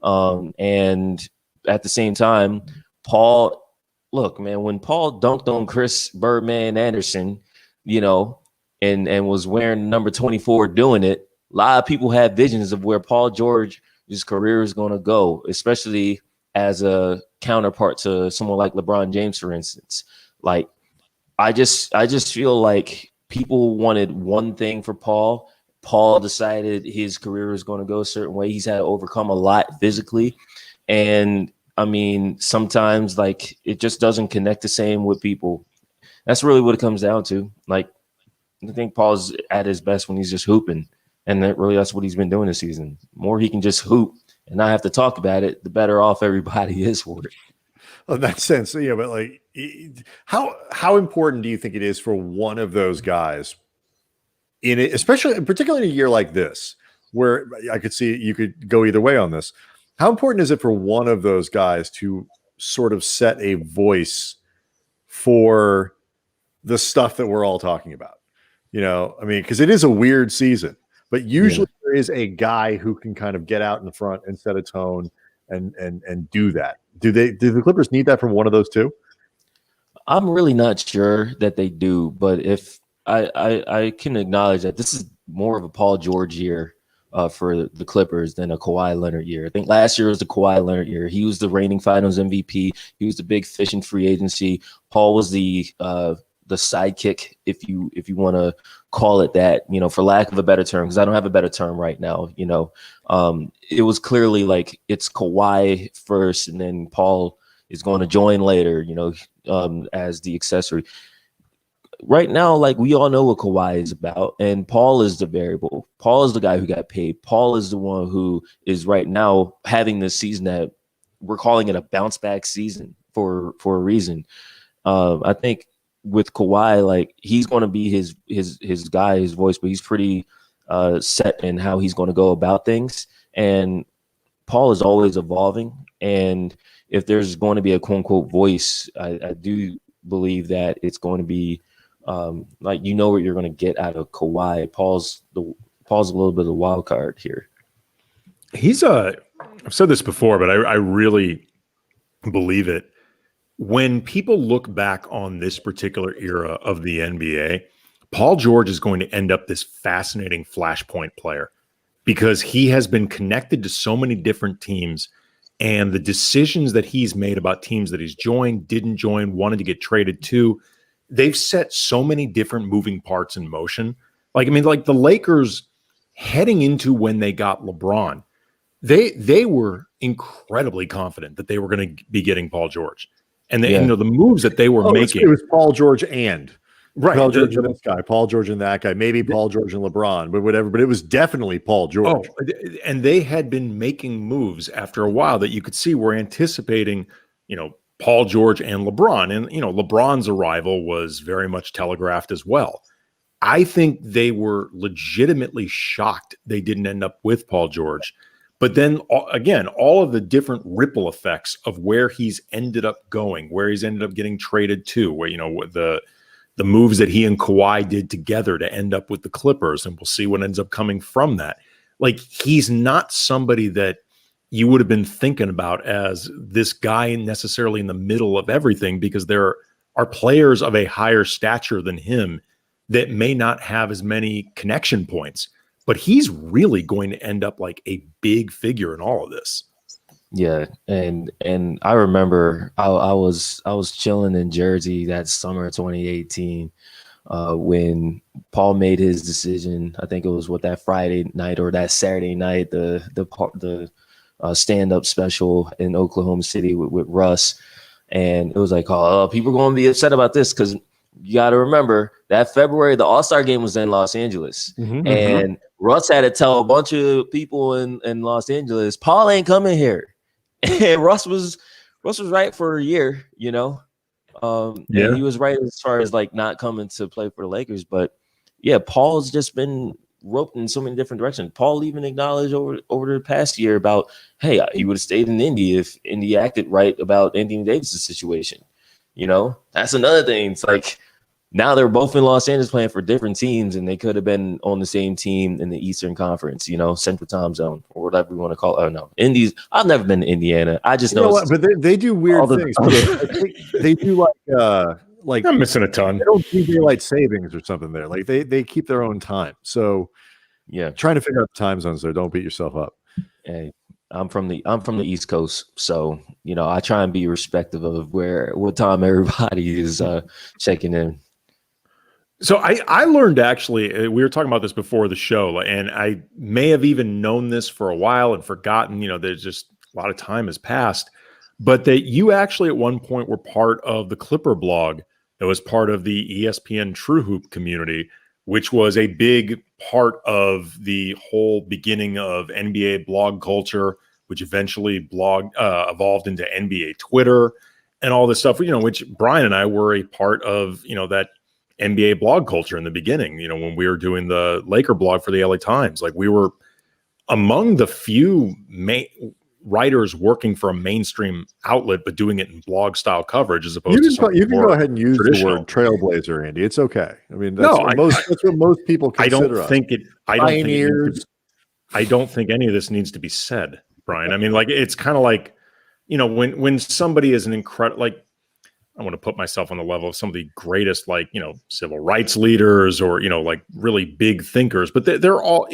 And at the same time, Paul, look, man, when Paul dunked on Chris Birdman Anderson, and was wearing number 24 doing it, a lot of people had visions of where Paul George's career is going to go, especially as a counterpart to someone like LeBron James, for instance. Like, I just feel like people wanted one thing for Paul. Paul decided his career was going to go a certain way. He's had to overcome a lot physically. And I mean, sometimes like it just doesn't connect the same with people. That's really what it comes down to. Like, I think Paul's at his best when he's just hooping. And that's what he's been doing this season. The more he can just hoop and not have to talk about it, the better off everybody is for it. In that sense, but like, how important do you think it is for one of those guys in it, particularly in a year like this, where I could see you could go either way on this? How important is it for one of those guys to sort of set a voice for the stuff that we're all talking about? I mean, because it is a weird season, but usually there is a guy who can kind of get out in front and set a tone and do that. Do the Clippers need that from one of those two? I'm really not sure that they do, but if I can acknowledge that this is more of a Paul George year for the Clippers than a Kawhi Leonard year. I think last year was the Kawhi Leonard year. He was the reigning Finals MVP. He was the big fish in free agency. Paul was the sidekick, if you want to call it that, for lack of a better term, because I don't have a better term right now. It was clearly like it's Kawhi first, and then Paul is going to join later, as the accessory. Right now, like, we all know what Kawhi is about, and Paul is the variable. Paul is the guy who got paid. Paul is the one who is right now having this season that we're calling it a bounce back season for a reason. I think with Kawhi, like, he's going to be his guy, his voice, but he's pretty set in how he's going to go about things. And Paul is always evolving. And if there's going to be a quote unquote voice, I do believe that it's going to be like, what you're going to get out of Kawhi. Paul's a little bit of a wild card here. I've said this before, but I really believe it. When people look back on this particular era of the NBA, Paul George is going to end up this fascinating flashpoint player because he has been connected to so many different teams, and the decisions that he's made about teams that he's joined, didn't join, wanted to get traded to, they've set so many different moving parts in motion. Like, I mean, like the Lakers heading into when they got LeBron, they were incredibly confident that they were going to be getting Paul George. And the moves that they were making. It was Paul George and right. Paul George and this guy, Paul George and that guy, maybe Paul George and LeBron, but whatever. But it was definitely Paul George. And they had been making moves after a while that you could see were anticipating, Paul George and LeBron. And, LeBron's arrival was very much telegraphed as well. I think they were legitimately shocked they didn't end up with Paul George. But then, again, all of the different ripple effects of where he's ended up going, where he's ended up getting traded to, where, the moves that he and Kawhi did together to end up with the Clippers, and we'll see what ends up coming from that. Like, he's not somebody that you would have been thinking about as this guy necessarily in the middle of everything, because there are players of a higher stature than him that may not have as many connection points. But he's really going to end up like a big figure in all of this. Yeah, and I remember I was chilling in Jersey that summer of 2018 when Paul made his decision. I think it was that Friday night or that Saturday night, the stand-up special in Oklahoma City with Russ, and it was like, oh, people are going to be upset about this because you got to remember that February the All-Star game was in Los Angeles, and Russ had to tell a bunch of people in Los Angeles, Paul ain't coming here. And Russ was right for a year, And he was right as far as like not coming to play for the Lakers. But yeah, Paul's just been roped in so many different directions. Paul even acknowledged over the past year about, hey, he would have stayed in Indy if Indy acted right about Anthony Davis' situation. You know, that's another thing. It's like now they're both in Los Angeles playing for different teams, and they could have been on the same team in the Eastern Conference, you know, Central Time Zone or whatever you want to call it. Oh no, Indies. I've never been to Indiana. I just know what, but they do weird things. They do like I'm missing a ton. They don't do daylight savings or something there. Like they keep their own time. So yeah, trying to figure out the time zones there. Don't beat yourself up. Hey, I'm from the East Coast, so you know I try and be respectful of what time everybody is checking in. So I learned, actually, we were talking about this before the show, and I may have even known this for a while and forgotten, you know, there's just a lot of time has passed, but that you actually at one point were part of the Clipper blog that was part of the ESPN TrueHoop community, which was a big part of the whole beginning of NBA blog culture, which eventually evolved into NBA Twitter and all this stuff, you know, which Brian and I were a part of, you know, that NBA blog culture in the beginning, you know, when we were doing the Laker blog for the LA Times. Like, we were among the few writers working for a mainstream outlet, but doing it in blog style coverage as opposed to something. You can go ahead and use the word trailblazer, Andy. It's okay. I mean, that's what most people consider. I don't think any of this needs to be said, Brian. I mean, like, it's kind of like, you know, when somebody is an incredible, like, I want to put myself on the level of some of the greatest, like, you know, civil rights leaders or, you know, like really big thinkers, but they're all,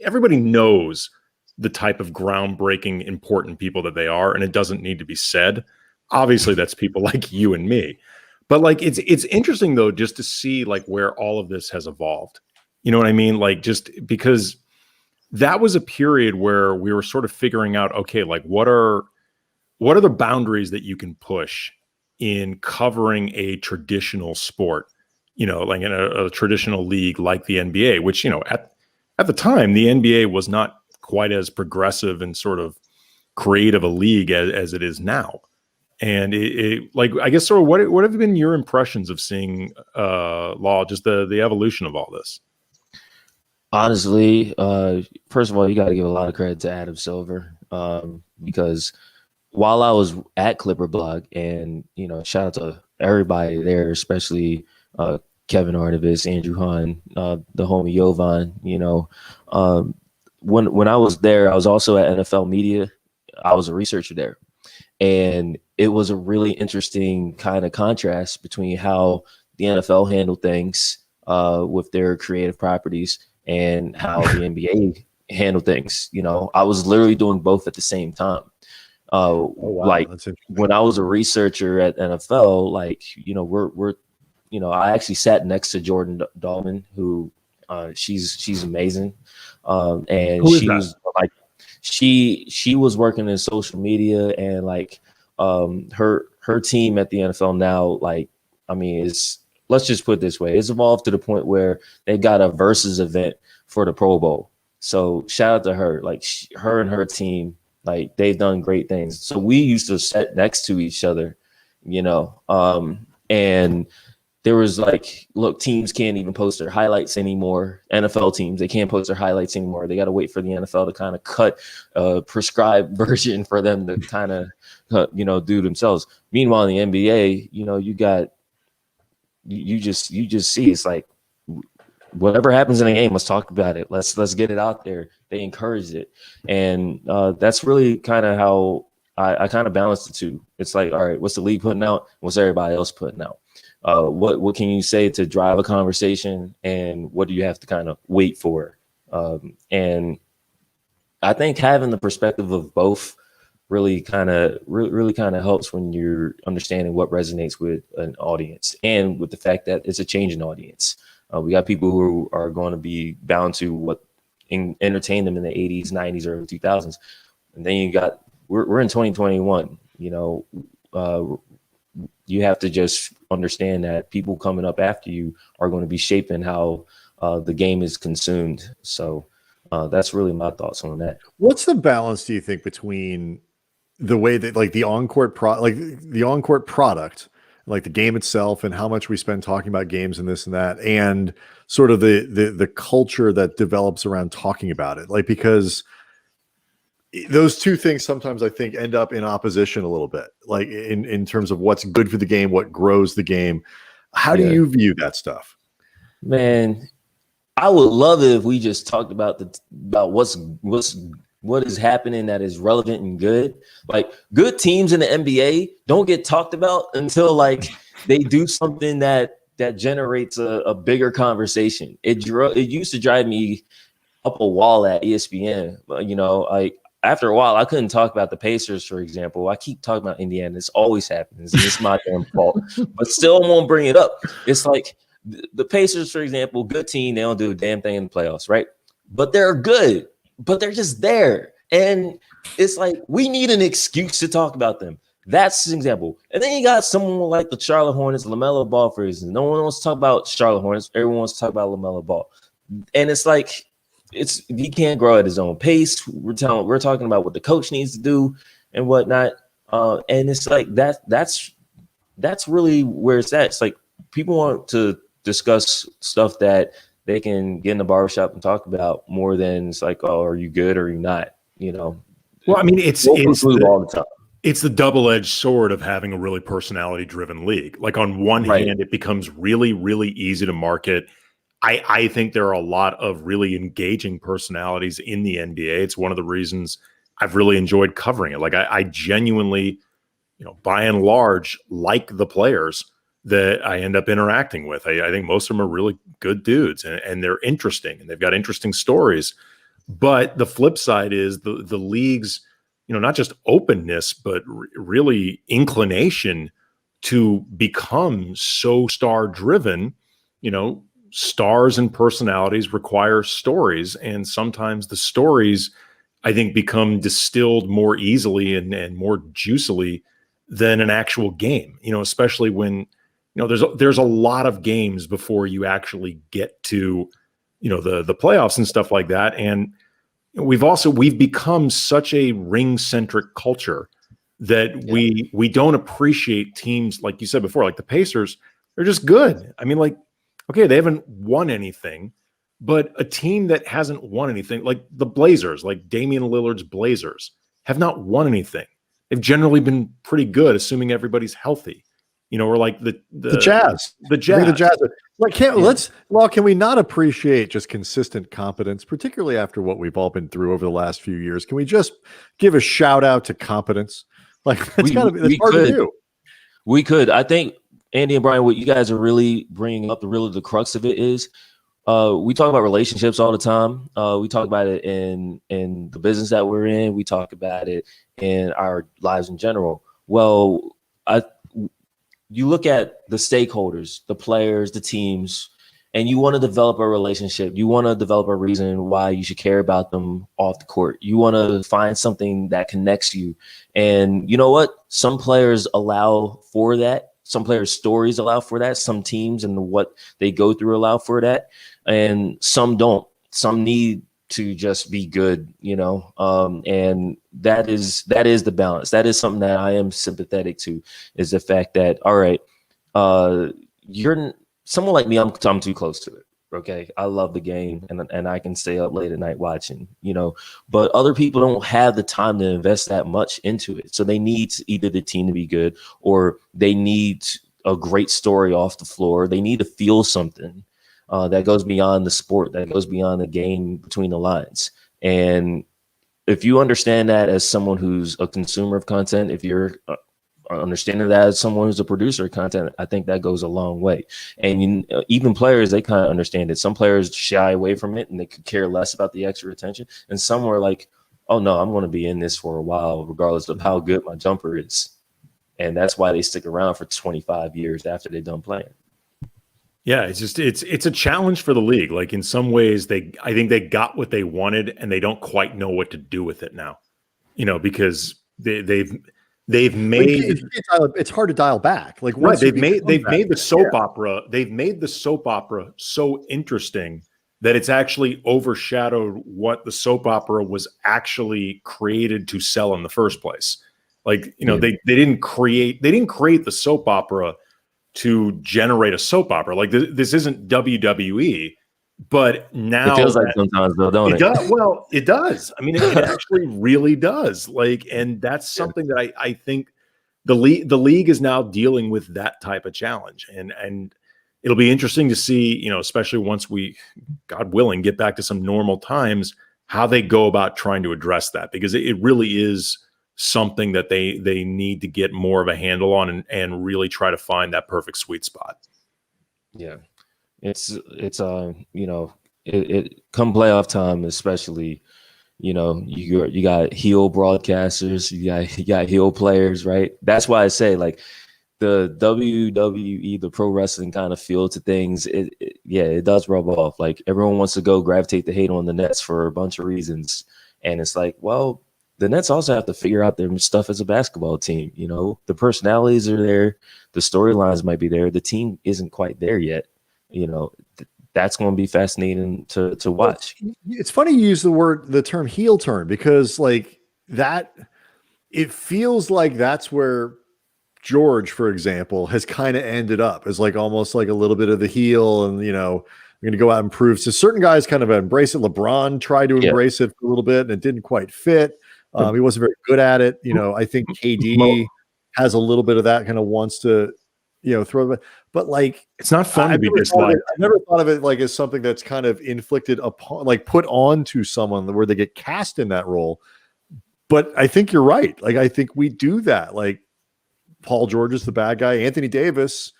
everybody knows the type of groundbreaking, important people that they are, and it doesn't need to be said. Obviously, that's people like you and me, but like, it's interesting though, just to see like where all of this has evolved. You know what I mean? Like, just because that was a period where we were sort of figuring out, okay, like what are the boundaries that you can push in covering a traditional sport, you know, like in a traditional league like the NBA, which, you know, at the time, the NBA was not quite as progressive and sort of creative a league as it is now. And it like, I guess, sort of what have been your impressions of seeing Law, just the evolution of all this? Honestly, first of all, you got to give a lot of credit to Adam Silver, because while I was at Clipper Blog, and, you know, shout out to everybody there, especially Kevin Artevis, Andrew Hahn, the homie Jovan, you know, when I was there, I was also at NFL Media. I was a researcher there, and it was a really interesting kind of contrast between how the NFL handled things with their creative properties and how the NBA handled things. You know, I was literally doing both at the same time. Like when I was a researcher at NFL, like, you know, we're you know, I actually sat next to Jordan Dahlman, who she's amazing, and she was like, she was working in social media, and like her team at the NFL now, like, I mean, let's just put it this way, it's evolved to the point where they got a versus event for the Pro Bowl. So shout out to her, like her and her team. Like, they've done great things. So we used to sit next to each other, you know, and there was like, look, teams can't even post their highlights anymore. NFL teams, they can't post their highlights anymore. They got to wait for the NFL to kind of cut a prescribed version for them to kind of, you know, do themselves. Meanwhile, in the NBA, you know, you just see, it's like, whatever happens in the game, let's talk about it. Let's get it out there. They encourage it. And that's really kind of how I kind of balance the two. It's like, all right, what's the league putting out? What's everybody else putting out? What can you say to drive a conversation? And what do you have to kind of wait for? And I think having the perspective of both really kind of helps when you're understanding what resonates with an audience, and with the fact that it's a changing audience. We got people who are going to be bound to what entertained them in the 80s, 90s, or 2000s. And then you got, we're in 2021, you know, you have to just understand that people coming up after you are going to be shaping how the game is consumed. So that's really my thoughts on that. What's the balance, do you think, between the way that like the on-court product, like the game itself and how much we spend talking about games and this and that, and sort of the culture that develops around talking about it. Like, because those two things sometimes I think end up in opposition a little bit, like in terms of what's good for the game, what grows the game. How do you view that stuff? Man, I would love it if we just talked about what is happening that is relevant and good. Like, good teams in the NBA don't get talked about until like they do something that generates a bigger conversation. It used to drive me up a wall at ESPN. You know, like, after a while, I couldn't talk about the Pacers, for example. I keep talking about Indiana. This always happens. It's my damn fault. But still won't bring it up. It's like the Pacers, for example, good team. They don't do a damn thing in the playoffs, right? But they're good. But they're just there. And it's like, we need an excuse to talk about them. That's an example. And then you got someone like the Charlotte Hornets, LaMelo Ball, for instance. No one wants to talk about Charlotte Hornets. Everyone wants to talk about LaMelo Ball. And it's like, he can't grow at his own pace. We're talking about what the coach needs to do and whatnot. And it's like that's really where it's at. It's like, people want to discuss stuff that they can get in the barbershop and talk about more than it's like, oh, are you good or are you not? You know. Well, I mean, it's all the time. It's the double-edged sword of having a really personality-driven league. Like, on one hand, it becomes really, really easy to market. I think there are a lot of really engaging personalities in the NBA. It's one of the reasons I've really enjoyed covering it. Like, I genuinely, by and large, like the players that I end up interacting with. I think most of them are really good dudes, and they're interesting, and they've got interesting stories. But the flip side is the league's, not just openness, but really inclination to become so star-driven. Stars and personalities require stories, and sometimes the stories, I think, become distilled more easily and more juicily than an actual game, especially when, there's a lot of games before you actually get to, the playoffs and stuff like that. And we've become such a ring-centric culture that we don't appreciate teams, like you said before, like the Pacers. They're just good. I mean, like, okay, they haven't won anything, but a team that hasn't won anything, like the Blazers, like Damian Lillard's Blazers, have not won anything. They've generally been pretty good, assuming everybody's healthy. Or like the Jazz. The Jazz. Like, can we not appreciate just consistent competence, particularly after what we've all been through over the last few years? Can we just give a shout out to competence? Like, that's hard to do. We could. I think, Andy and Brian, what you guys are really bringing up, the crux of it is, we talk about relationships all the time. We talk about it in the business that we're in. We talk about it in our lives in general. Well, you look at the stakeholders, the players, the teams, and you want to develop a relationship. You want to develop a reason why you should care about them off the court. You want to find something that connects you. And you know what? Some players allow for that. Some players' stories allow for that. Some teams and what they go through allow for that. And some don't. Some need to just be good, and that is the balance. That is something that I am sympathetic to, is the fact that, all right, you're someone like me, I'm too close to it. Okay. I love the game and I can stay up late at night watching, but other people don't have the time to invest that much into it. So they need either the team to be good, or they need a great story off the floor. They need to feel something that goes beyond the sport, that goes beyond the game between the lines. And if you understand that as someone who's a consumer of content, if you're understanding that as someone who's a producer of content, I think that goes a long way. And even players, they kind of understand it. Some players shy away from it and they could care less about the extra attention. And some are like, oh no, I'm going to be in this for a while, regardless of how good my jumper is. And that's why they stick around for 25 years after they're done playing. Yeah, it's a challenge for the league. Like, in some ways, I think they got what they wanted and they don't quite know what to do with it now. Because they've made it's hard to dial back. Like, right, they've made the soap opera. They've made the soap opera so interesting that it's actually overshadowed what the soap opera was actually created to sell in the first place. Like, they didn't create the soap opera to generate a soap opera. Like this isn't WWE, but now it feels like sometimes though, don't it? It does. Well, it does. I mean, it actually really does. Like, and that's something that I think the league is now dealing with that type of challenge, and it'll be interesting to see, especially once we, God willing, get back to some normal times, how they go about trying to address that, because it really is something that they need to get more of a handle on and really try to find that perfect sweet spot. Yeah, it's it come playoff time, especially, you got heel broadcasters, you got heel players, right? That's why I say, like, the WWE, the pro wrestling kind of feel to things, it does rub off. Like, everyone wants to go gravitate the hate on the Nets for a bunch of reasons, and it's like, well, the Nets also have to figure out their stuff as a basketball team. The personalities are there, the storylines might be there, the team isn't quite there yet. That's going to be fascinating to watch. It's funny you use the term heel turn, because like that, it feels like that's where George, for example, has kind of ended up as like almost like a little bit of the heel, and I'm going to go out and prove. So certain guys kind of embrace it. LeBron tried to embrace it for a little bit, and it didn't quite fit. He wasn't very good at it. I think KD has a little bit of that, kind of wants to, throw it, but like, it's not fun to be disliked. I've never thought of it like as something that's kind of inflicted upon, like put on to someone where they get cast in that role. But I think you're right. Like, I think we do that. Like, Paul George is the bad guy. Anthony Davis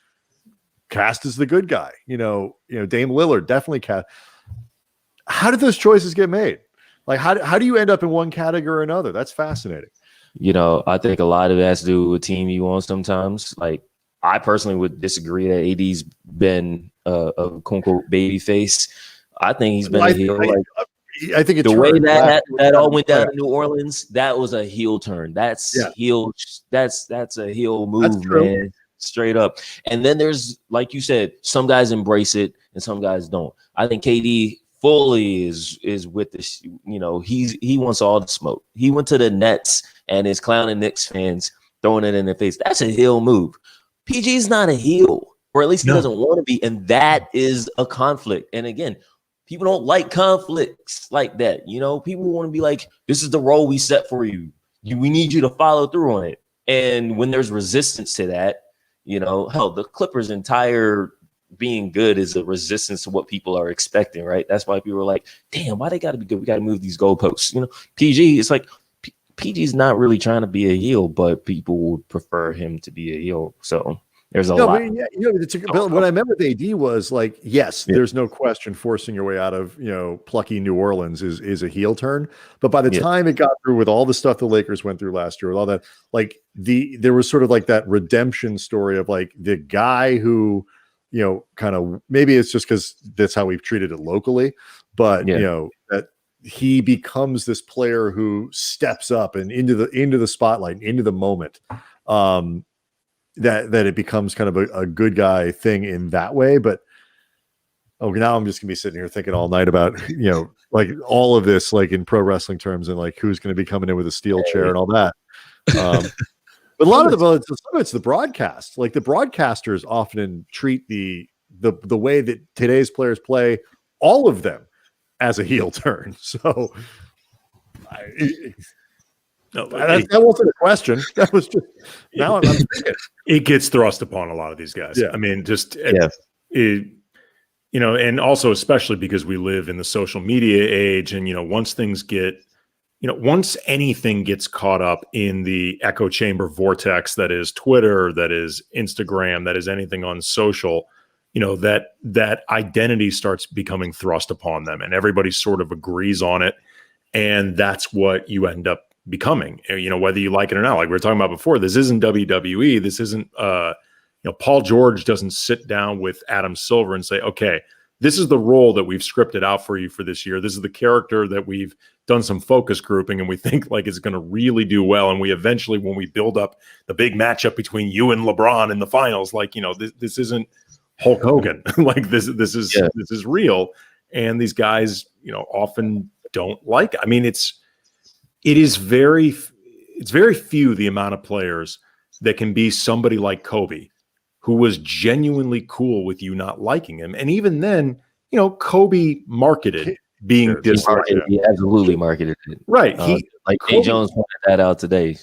cast as the good guy. Dame Lillard definitely cast. How did those choices get made? Like, how do you end up in one category or another? That's fascinating. I think a lot of it has to do with team you want sometimes. Like, I personally would disagree that AD's been a quote unquote baby face. I think he's been a heel. I think the way that all went down in New Orleans, that was a heel turn. That's heel. That's a heel move, man. Straight up. And then there's, like you said, some guys embrace it and some guys don't. I think KD fully is with this. He wants all the smoke. He went to the Nets and is clowning Knicks fans, throwing it in their face. That's a heel move. PG's not a heel, or at least he doesn't want to be, and that is a conflict. And again, people don't like conflicts like that. People want to be like, this is the role we set for you. We need you to follow through on it. And when there's resistance to that, hell, the Clippers' entire being good is a resistance to what people are expecting, right? That's why people are like, damn, why they got to be good? We got to move these goalposts. PG, it's like, PG's not really trying to be a heel, but people would prefer him to be a heel. So there's a lot. But, what I meant with AD was like, yes, there's no question forcing your way out of, plucky New Orleans is a heel turn. But by the time it got through with all the stuff the Lakers went through last year, with all that, like there was sort of like that redemption story of like the guy who, kind of, maybe it's just because that's how we've treated it locally, but that he becomes this player who steps up and into the spotlight, into the moment. That it becomes kind of a good guy thing in that way. But now I'm just gonna be sitting here thinking all night about like all of this, like in pro wrestling terms, and like who's going to be coming in with a steel chair and all that. But a lot of it's the broadcast. Like, the broadcasters often treat the way that today's players play, all of them, as a heel turn. So that wasn't a question. That was just, now I'm thinking. It gets thrust upon a lot of these guys. Yeah. I mean, and also especially because we live in the social media age, and once things get, once anything gets caught up in the echo chamber vortex that is Twitter, that is Instagram, that is anything on social, that identity starts becoming thrust upon them, and everybody sort of agrees on it, and that's what you end up becoming, whether you like it or not. Like we were talking about before, this isn't WWE. This isn't, Paul George doesn't sit down with Adam Silver and say, okay, this is the role that we've scripted out for you for this year. This is the character that we've done some focus grouping and we think like it's going to really do well. And we eventually, when we build up the big matchup between you and LeBron in the finals, like, this isn't Hulk Hogan. Like this is real. And these guys, often don't like it. I mean, it's very few the amount of players that can be somebody like Kobe, who was genuinely cool with you not liking him. And even then, Kobe marketed being disliked. He absolutely marketed it. Right. Jay Jones pointed that out today.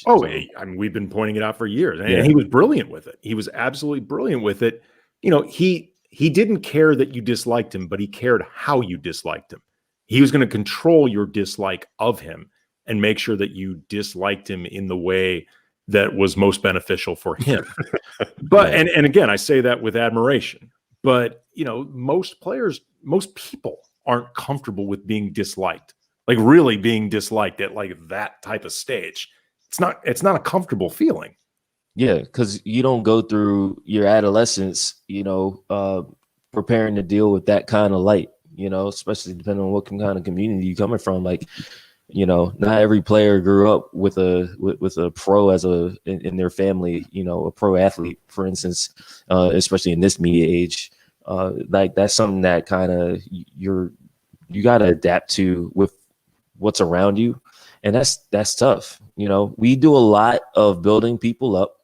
I mean, we've been pointing it out for years, and he was brilliant with it. He was absolutely brilliant with it. He didn't care that you disliked him, but he cared how you disliked him. He was going to control your dislike of him and make sure that you disliked him in the way that was most beneficial for him. But and again, I say that with admiration. But most players, most people aren't comfortable with being disliked, like really being disliked at like that type of stage. It's not a comfortable feeling. Yeah, because you don't go through your adolescence, preparing to deal with that kind of light, especially depending on what kind of community you're coming from. Like, not every player grew up with a pro in their family, a pro athlete, for instance, especially in this media age. Like that's something that kind of you got to adapt to with what's around you. And that's tough. We do a lot of building people up,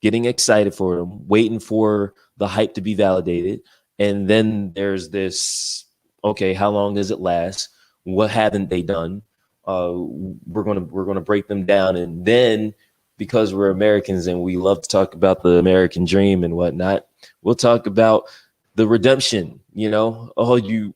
getting excited for them, waiting for the hype to be validated. And then there's this, okay, how long does it last? What haven't they done? We're gonna break them down. And then because we're Americans and we love to talk about the American dream and whatnot, we'll talk about the redemption, oh, you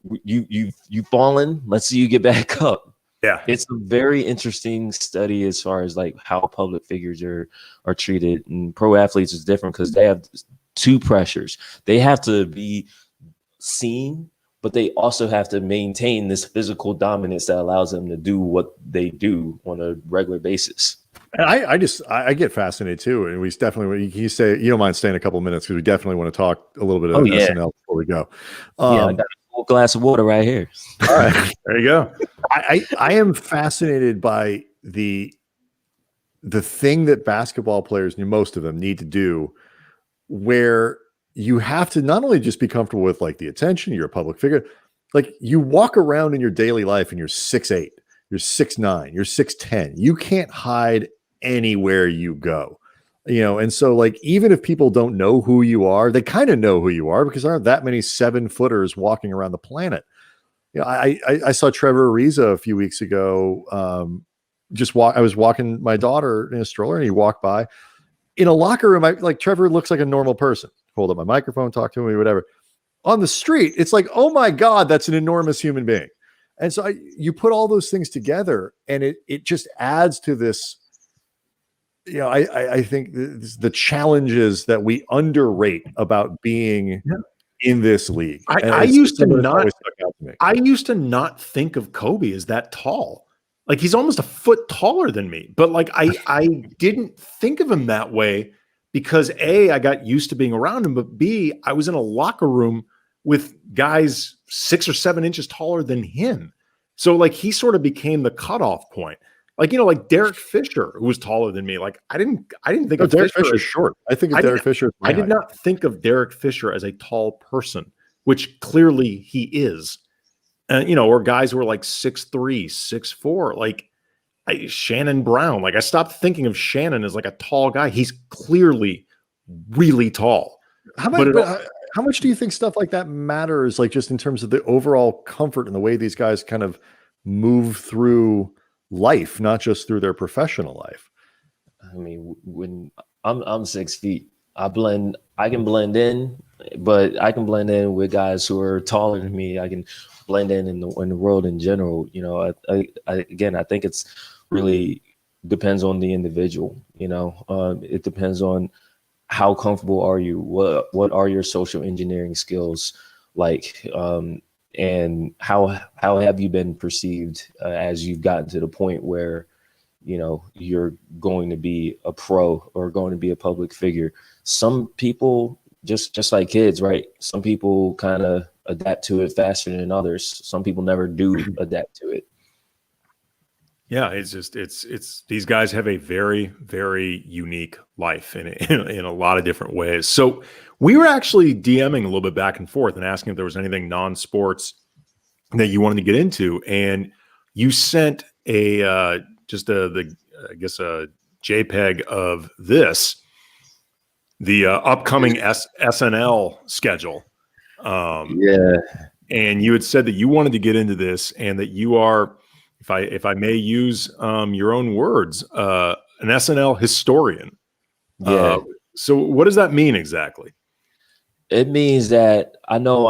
fallen. Let's see you get back up. Yeah. It's a very interesting study as far as like how public figures are treated, and pro athletes is different because they have two pressures. They have to be seen, but they also have to maintain this physical dominance that allows them to do what they do on a regular basis. And I get fascinated too. And we definitely, you say you don't mind staying a couple of minutes because we definitely want to talk a little bit of SNL before we go. I got a full glass of water right here. All right. There you go. I am fascinated by the thing that basketball players, most of them, need to do, where you have to not only just be comfortable with like the attention, you're a public figure, like you walk around in your daily life and you're 6'8", you're 6'9", you're 6'10". You can't hide anywhere you go, and so like even if people don't know who you are, they kind of know who you are because there aren't that many 7-footers walking around the planet. I saw Trevor Ariza a few weeks ago. I was walking my daughter in a stroller and he walked by in a locker room. Like Trevor looks like a normal person. Hold up my microphone, talk to me, whatever. On the street, it's like, oh my God, that's an enormous human being. And so you put all those things together and it just adds to this. I think the challenges that we underrate about being in this league. I used to not think of Kobe as that tall. Like he's almost a foot taller than me, but like I didn't think of him that way because A, I got used to being around him, but B, I was in a locker room with guys 6 or 7 inches taller than him. So like he sort of became the cutoff point. Like, like Derek Fisher, who was taller than me. Like I didn't think of Derek Fisher short. I think of Derek Fisher. I did not think of Derek Fisher as a tall person, which clearly he is. Or guys who are like 6'3", 6'4", like Shannon Brown. Like I stopped thinking of Shannon as like a tall guy. He's clearly really tall. How much do you think stuff like that matters? Like just in terms of the overall comfort and the way these guys kind of move through life, not just through their professional life. I mean, when I'm 6 feet, I can blend in, but I can blend in with guys who are taller than me. I can blend in the world in general. I think it's really depends on the individual. It depends on how comfortable are you, what are your social engineering skills like, and how have you been perceived as you've gotten to the point where you're going to be a pro or going to be a public figure. Some people just like kids, right? Some people kind of adapt to it faster than others. Some people never do adapt to it. Yeah, it's these guys have a very, very unique life in a lot of different ways. So we were actually DMing a little bit back and forth and asking if there was anything non-sports that you wanted to get into, and you sent a JPEG of this. the upcoming SNL schedule. Yeah. And you had said that you wanted to get into this, and that you are, if I may use your own words, an SNL historian. Yeah. So what does that mean exactly? It means that I know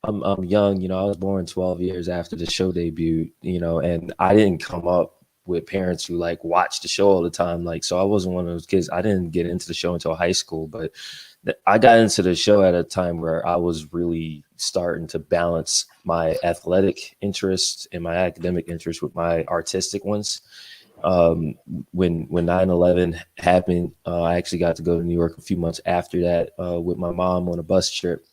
I'm young. You know, I was born 12 years after the show debuted. You know, and I didn't come up with parents who like watch the show all the time. Like, so I wasn't one of those kids. I didn't get into the show until high school, but I got into the show at a time where I was really starting to balance my athletic interests and my academic interests with my artistic ones. When 9/11 happened, I actually got to go to New York a few months after that with my mom on a bus trip.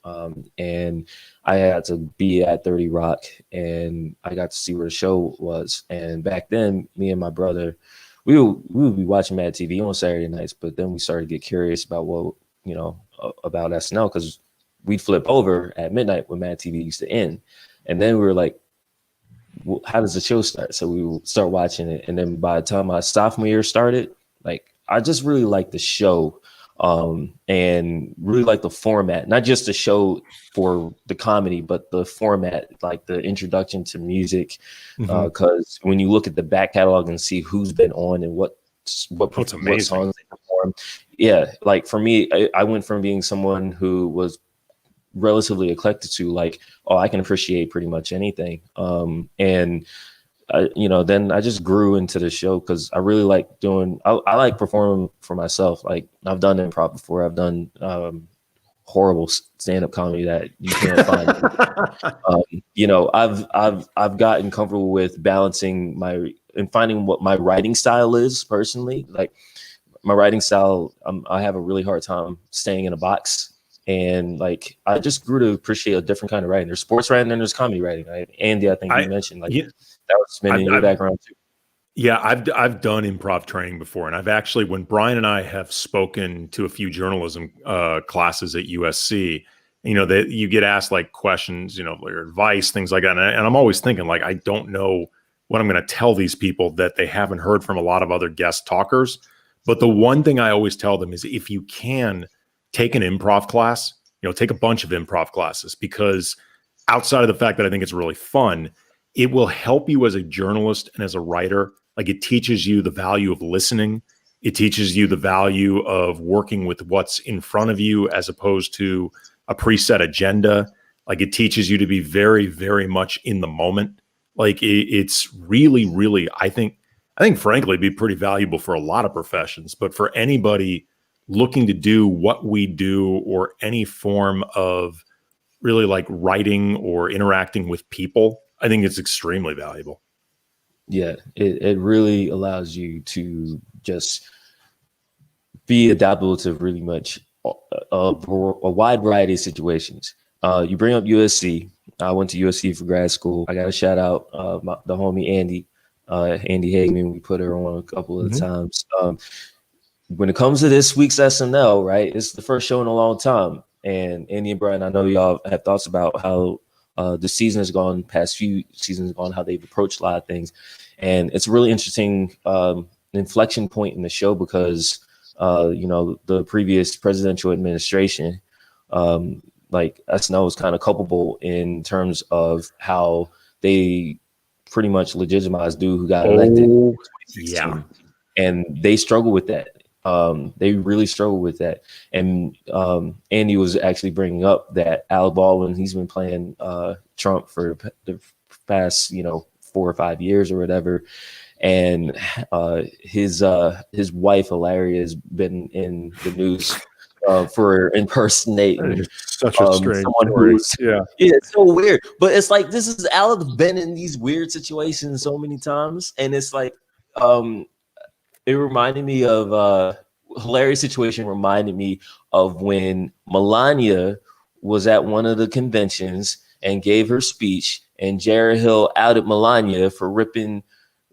And I had to be at 30 Rock, and I got to see where the show was. And back then, me and my brother, we would be watching Mad TV on Saturday nights, but then we started to get curious about about SNL, because we'd flip over at midnight when Mad TV used to end. And then we were like, well, how does the show start? So we would start watching it. And then by the time my sophomore year started, like, I just really liked the show and really liked the format, not just the show for the comedy, but the format, like the introduction to music. Because when you look at the back catalog and see who's been on and what songs they perform. Yeah. Like for me, I went from being someone who was relatively eclectic to like, oh, I can appreciate pretty much anything. And then I just grew into the show because I really like doing, I like performing for myself. Like I've done improv before. I've done horrible stand-up comedy that you can't find. I've gotten comfortable with balancing and finding what my writing style is personally. Like my writing style, I have a really hard time staying in a box. And like, I just grew to appreciate a different kind of writing. There's sports writing and there's comedy writing. Right? Andy, I think you mentioned that was been in your background too. Yeah, I've done improv training before, and I've actually, when Brian and I have spoken to a few journalism classes at USC, that you get asked like questions, your advice, things like that, and I'm always thinking like, I don't know what I'm going to tell these people that they haven't heard from a lot of other guest talkers. But the one thing I always tell them is, if you can take an improv class, take a bunch of improv classes, because outside of the fact that I think it's really fun, it will help you as a journalist and as a writer. Like, it teaches you the value of listening. It teaches you the value of working with what's in front of you as opposed to a preset agenda. Like, it teaches you to be very, very much in the moment. Like, it's really, really, I think frankly, it'd be pretty valuable for a lot of professions, but for anybody looking to do what we do, or any form of really like writing or interacting with people, I think it's extremely valuable. Yeah, it really allows you to just be adaptable to really much a wide variety of situations. You bring up USC. I went to USC for grad school. I got to shout out the homie Andy Hagman. We put her on a couple of times. When it comes to this week's SNL, right, it's the first show in a long time. And Andy and Brian, I know y'all have thoughts about how the season has gone, past few seasons gone, how they've approached a lot of things. And it's a really interesting inflection point in the show because, the previous presidential administration, like SNL was kind of culpable in terms of how they pretty much legitimized dude who got elected. Yeah. And they struggle with that. They really struggle with that. And Andy was actually bringing up that Alec Baldwin, he's been playing Trump for the past, 4 or 5 years or whatever. And his wife, Hilaria, has been in the news for impersonating such a strange story. Yeah, it's so weird. But it's like, this is Alec been in these weird situations so many times, and it's like it reminded me of hilarious situation. Reminded me of when Melania was at one of the conventions and gave her speech, and Jared Hill outed Melania for ripping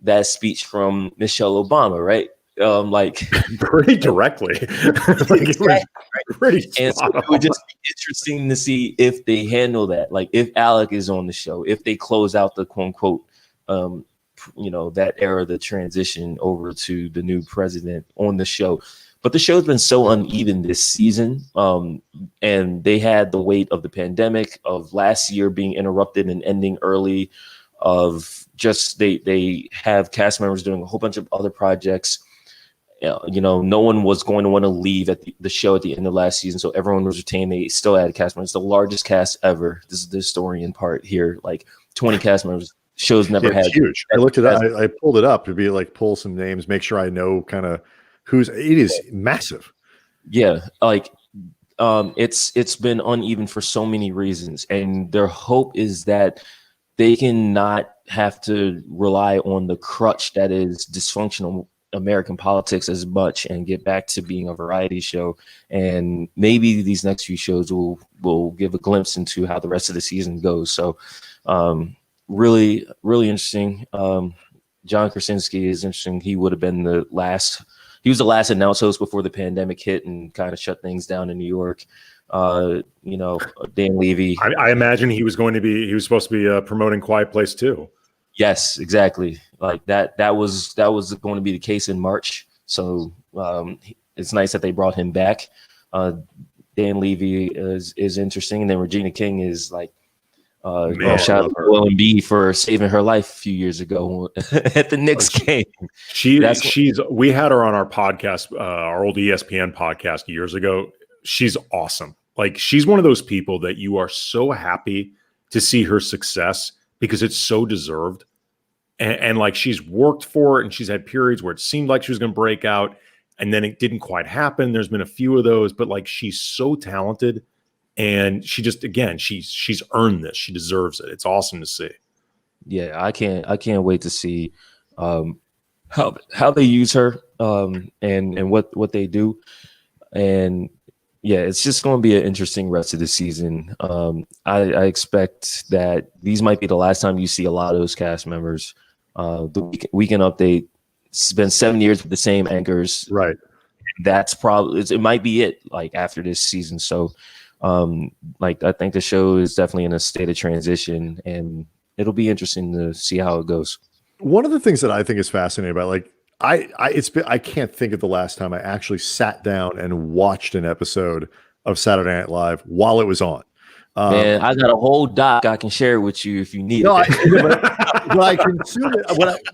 that speech from Michelle Obama, right? Like pretty directly. Like, it was pretty and so it would just be interesting to see if they handle that. Like, if Alec is on the show, if they close out the quote unquote that era, the transition over to the new president on the show, But the show's been so uneven this season, and they had the weight of the pandemic, of last year being interrupted and ending early, of just they have cast members doing a whole bunch of other projects. You know, no one was going to want to leave at the show at the end of last season, so everyone was retained. They still had cast members. It's the largest cast ever. This is the historian part here, like 20 cast members. Shows never had. Huge. I looked it up. I pulled it up to be like pull some names, make sure I know kind of who's. It is massive. Yeah, like it's been uneven for so many reasons, and their hope is that they can not have to rely on the crutch that is dysfunctional American politics as much, and get back to being a variety show. And maybe these next few shows will give a glimpse into how the rest of the season goes. So really interesting. John Krasinski is interesting. He would have been the last announced host before the pandemic hit and kind of shut things down in New York. You know, Dan Levy. I imagine he was supposed to be promoting Quiet Place too. Yes, exactly. Like that was going to be the case in March. So it's nice that they brought him back. Dan Levy is interesting. And then Regina King is like, shout out to OMB for saving her life a few years ago at the Knicks game. We had her on our podcast, our old ESPN podcast years ago. She's awesome. Like, she's one of those people that you are so happy to see her success because it's so deserved. And like, she's worked for it, and she's had periods where it seemed like she was going to break out, and then it didn't quite happen. There's been a few of those, but like, she's so talented. And she just, again, she's earned this. She deserves it. It's awesome to see. Yeah, I can't wait to see how they use her and what they do. And yeah, it's just going to be an interesting rest of the season. I expect that these might be the last time you see a lot of those cast members. The weekend update, it's been 7 years with the same anchors. Right. That's probably, it might be it, like, after this season. So like, I think the show is definitely in a state of transition, and it'll be interesting to see how it goes. One of the things that I think is fascinating about, like, I can't think of the last time I actually sat down and watched an episode of Saturday Night Live while it was on. Man, I got a whole doc I can share with you if you need it. But I consume it.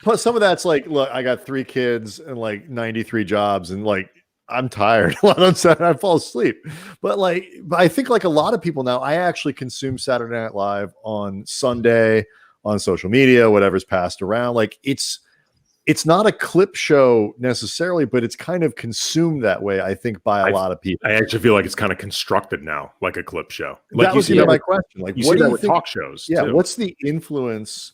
Plus, some of that's like, look, I got 3 kids and like 93 jobs, and like, I'm tired. A lot on Saturday, I fall asleep. But I think like a lot of people now, I actually consume Saturday Night Live on Sunday, on social media, whatever's passed around. Like, it's not a clip show necessarily, but it's kind of consumed that way, I think, by a lot of people. I actually feel like it's kind of constructed now, like a clip show. Like, that was my question. Like, what do you think? Talk shows? Yeah. Too. What's the influence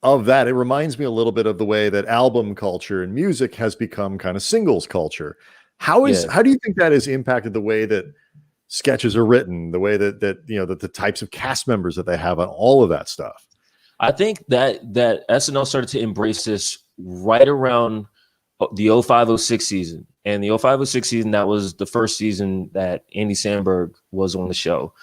of that? It reminds me a little bit of the way that album culture and music has become kind of singles culture. How do you think that has impacted the way that sketches are written, the way that the types of cast members that they have on all of that stuff? I think that SNL started to embrace this right around the 05-06 season. And the 05-06 season, that was the first season that Andy Samberg was on the show.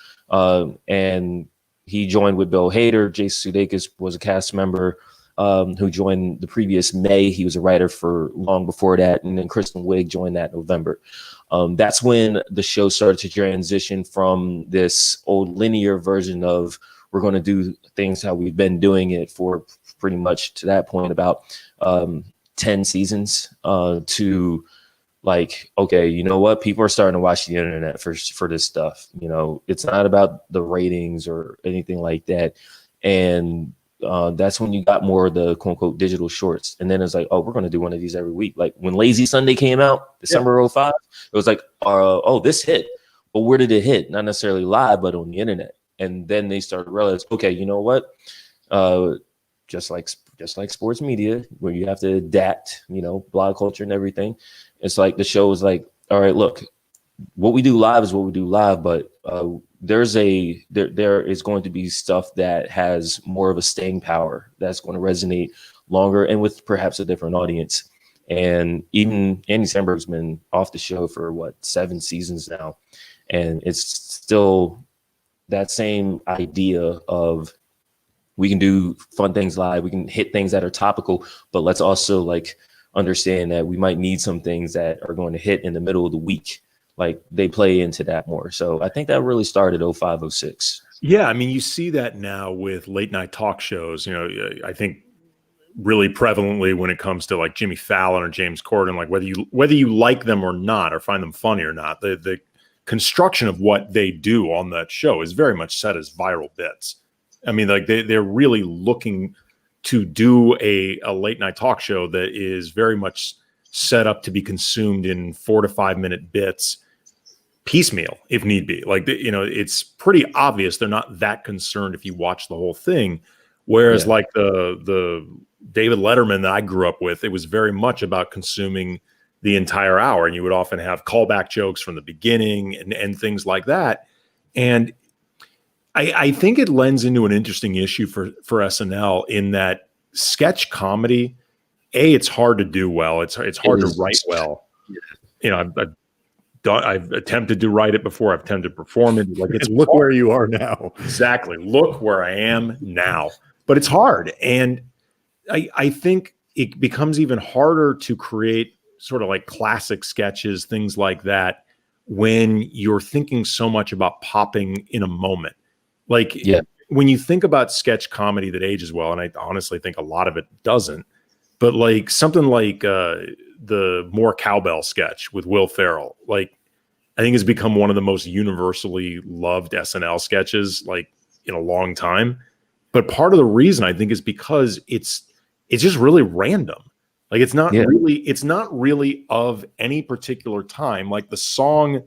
And he joined with Bill Hader. Jason Sudeikis was a cast member who joined the previous May. He was a writer for long before that. And then Kristen Wiig joined that November. That's when the show started to transition from this old linear version of, we're going to do things how we've been doing it for pretty much to that point, about 10 seasons, to like, okay, you know what? People are starting to watch the internet for this stuff. You know, it's not about the ratings or anything like that. And that's when you got more of the quote unquote digital shorts. And then it's like, oh, we're going to do one of these every week. Like when Lazy Sunday came out, December 05, it was like, oh, this hit. But where did it hit? Not necessarily live, but on the internet. And then they started to realize, okay, you know what? Just like sports media, where you have to adapt, blog culture and everything. It's like the show is like, all right, look, what we do live is what we do live, but there is going to be stuff that has more of a staying power, that's going to resonate longer and with perhaps a different audience. And even Andy Samberg's been off the show for 7 seasons now, and it's still that same idea of, we can do fun things live, we can hit things that are topical, but let's also understand that we might need some things that are going to hit in the middle of the week. Like they play into that more. So I think that really started 05, 06. Yeah, I mean, you see that now with late night talk shows. I think really prevalently when it comes to like Jimmy Fallon or James Corden, like whether you like them or not, or find them funny or not, the construction of what they do on that show is very much set as viral bits. I mean, like they're really looking to do a late night talk show that is very much set up to be consumed in 4 to 5 minute bits, piecemeal if need be. Like, it's pretty obvious they're not that concerned if you watch the whole thing. Whereas like the David Letterman that I grew up with, it was very much about consuming the entire hour. And you would often have callback jokes from the beginning and things like that. And I think it lends into an interesting issue for SNL in that sketch comedy, it's hard to do well. It's hard to write well. I've attempted to write it before. I've attempted to perform it. Like, it's look where you are now. Exactly. Look where I am now. But it's hard. And I think it becomes even harder to create sort of like classic sketches, things like that, when you're thinking so much about popping in a moment. Like, when you think about sketch comedy that ages well, and I honestly think a lot of it doesn't, but like something like the More Cowbell sketch with Will Ferrell, like, I think has become one of the most universally loved SNL sketches like in a long time. But part of the reason I think is because it's just really random. Like, it's not really of any particular time. Like the song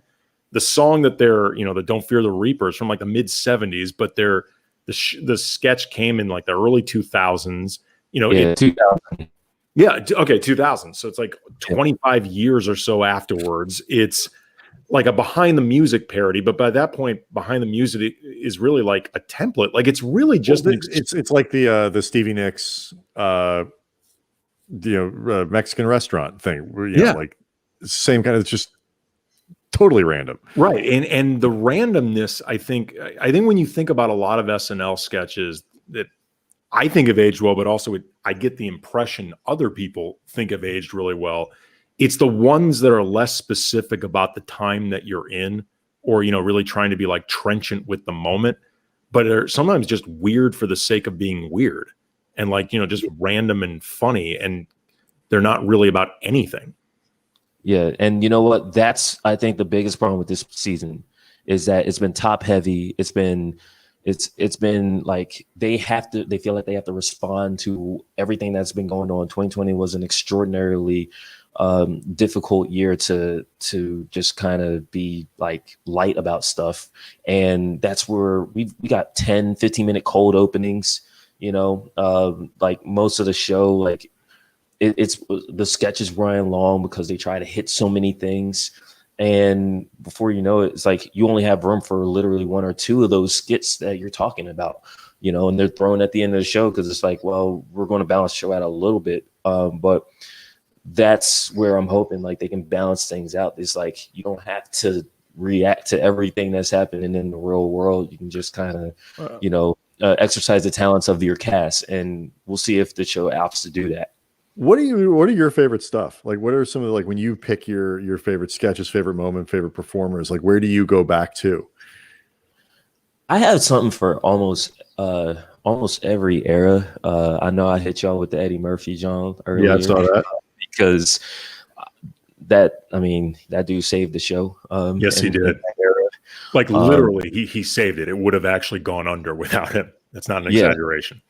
that they're, the Don't Fear the Reapers from like the mid 70s, but the sketch came in like the early 2000s, 2000. Yeah. Okay. 2000. So it's like 25 years or so afterwards. It's like a Behind the Music parody, but by that point, Behind the Music is really like a template. Like, it's really just it's like the Stevie Nicks Mexican restaurant thing. Like same kind of, just totally random, right? And the randomness, I think when you think about a lot of SNL sketches that I think have aged well, but also I get the impression other people think have aged really well. It's the ones that are less specific about the time that you're in, or, really trying to be like trenchant with the moment, but are sometimes just weird for the sake of being weird, and like, just random and funny, and they're not really about anything. Yeah. And you know what? That's, I think, the biggest problem with this season is that it's been top heavy. It's been like they feel like they have to respond to everything that's been going on. 2020 was an extraordinarily difficult year to just kind of be like light about stuff. And that's where we got 10, 15-minute cold openings, like most of the show, like it's the sketches running long because they try to hit so many things. And before you know it, it's like you only have room for literally one or two of those skits that you're talking about, and they're thrown at the end of the show because it's like, well, we're going to balance the show out a little bit. But that's where I'm hoping like they can balance things out. It's like you don't have to react to everything that's happening in the real world. You can just kind of, exercise the talents of your cast, and we'll see if the show opts to do that. What are your favorite stuff? Like, what are some of the, like, when you pick your favorite sketches, favorite moment, favorite performers, like, where do you go back to? I have something for almost every era. I know I hit y'all with the Eddie Murphy John earlier. Yeah, I saw that. Because that dude saved the show. Yes, he did. Like, literally, he saved it. It would have actually gone under without him. That's not an exaggeration.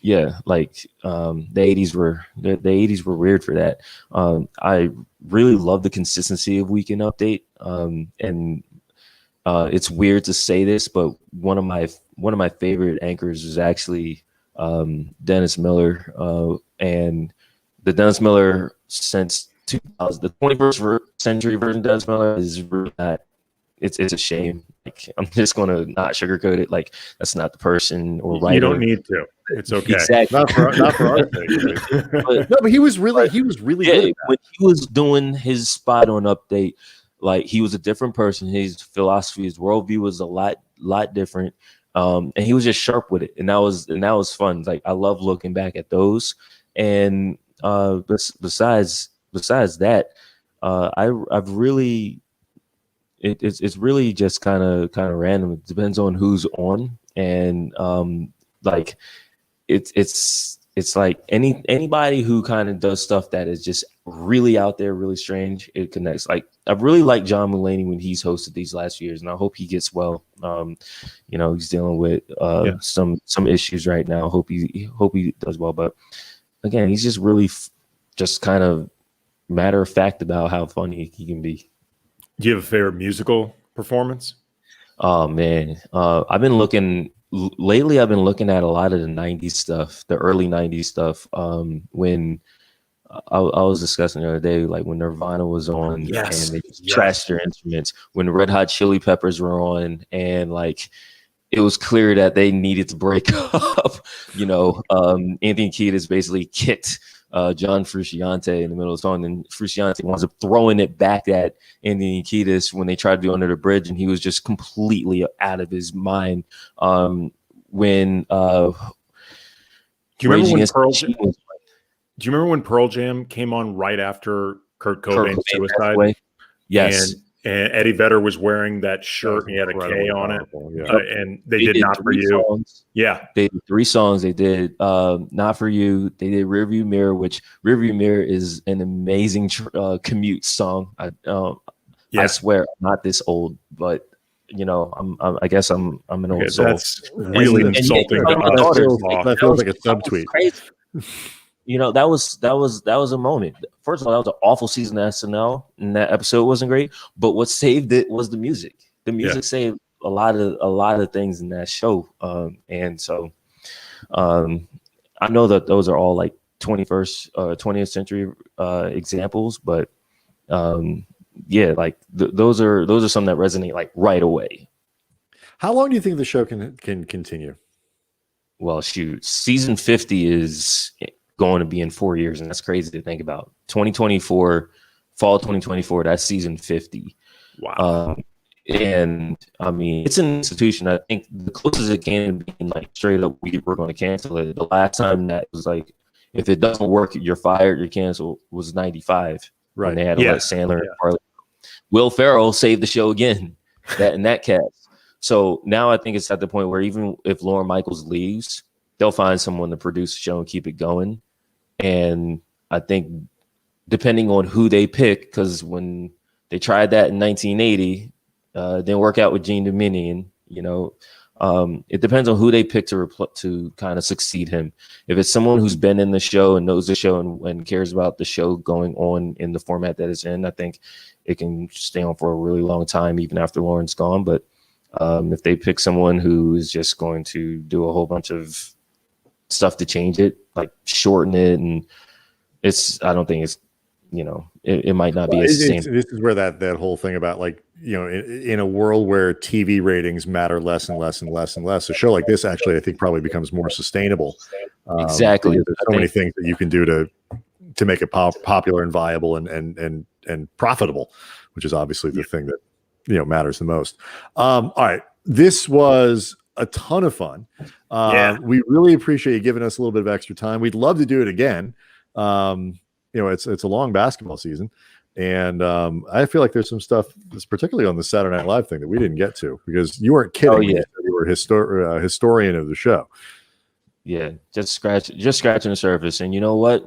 Yeah, like the 80s were weird for that. I really love the consistency of Weekend Update. And it's weird to say this, but one of my favorite anchors is actually Dennis Miller. And the Dennis Miller since 2000, the 21st century version of Dennis Miller is really not. It's a shame. Like, I'm just going to not sugarcoat it. Like, that's not the person or writer. You don't need to. It's okay. Exactly. Not for our sake. But he was really good at that. When he was doing his spot on Update, like, he was a different person. His philosophy, his worldview was a lot different. And he was just sharp with it. And that was fun. Like, I love looking back at those. And besides that, I've really it's really just kind of random. It depends on who's on, and like it's like anybody who kind of does stuff that is just really out there, really strange. It connects. Like I've really liked John Mulaney when he's hosted these last years, and I hope he gets well. He's dealing with some issues right now. Hope he does well. But again, he's just really just kind of matter of fact about how funny he can be. Do you have a favorite musical performance? Oh man, I've been looking at a lot of the 90s stuff, the early 90s stuff. When I was discussing the other day, like when Nirvana was on and they trashed their instruments, when the Red Hot Chili Peppers were on, and like it was clear that they needed to break up. Anthony Kiedis basically kicked John Frusciante in the middle of the song, and Frusciante winds up throwing it back at Anthony Kiedis when they tried to do Under the Bridge, and he was just completely out of his mind. Do you remember when Pearl Jam came on right after Kurt Cobain's suicide? Yes. And Eddie Vedder was wearing that shirt and he had a K on it. Yeah. And they did Not For You. Songs. Yeah. They did 3 songs. They did Not For You. They did Rearview Mirror, which Rearview Mirror is an amazing commute song. I swear I'm not this old, but I guess I'm an old soul. That's really insulting. That feels like a subtweet. That was a moment. First of all, that was an awful season of SNL, and that episode wasn't great. But what saved it was the music. The music saved a lot of things in that show. And so, I know that those are all like 20th century examples, but those are some that resonate like right away. How long do you think the show can continue? Well, shoot, season 50 is going to be in 4 years, and that's crazy to think about. 2024, fall 2024, that's season 50. Wow. And I mean, it's an institution. I think the closest it can be like straight up, we're going to cancel it. The last time that was like, if it doesn't work, you're fired, you're canceled, was 95. Right. When they had to let Sandler and Harley. Will Ferrell saved the show again. That cast. So now I think it's at the point where even if Lorne Michaels leaves, they'll find someone to produce the show and keep it going. And I think depending on who they pick, because when they tried that in 1980, it didn't work out with Gene Dominion. It depends on who they pick to kind of succeed him. If it's someone who's been in the show and knows the show and cares about the show going on in the format that it's in, I think it can stay on for a really long time, even after Lauren's gone. But if they pick someone who is just going to do a whole bunch of stuff to change it, like shorten it, and I don't think it's, it might not be as sustainable. This is where that whole thing about like, in a world where TV ratings matter less and less and less and less, a show like this actually, I think, probably becomes more sustainable. Exactly. There's so many things that you can do to make it popular and viable and profitable, which is obviously the thing that matters the most. All right, this was a ton of fun. We really appreciate you giving us a little bit of extra time. We'd love to do it again. It's a long basketball season, and I feel like there's some stuff that's particularly on the Saturday Night Live thing that we didn't get to, because you weren't kidding. You were a historian of the show. Yeah, just scratching the surface. And you know what?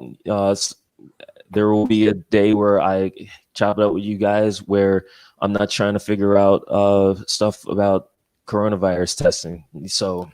There will be a day where I chop it up with you guys where I'm not trying to figure out stuff about coronavirus testing. So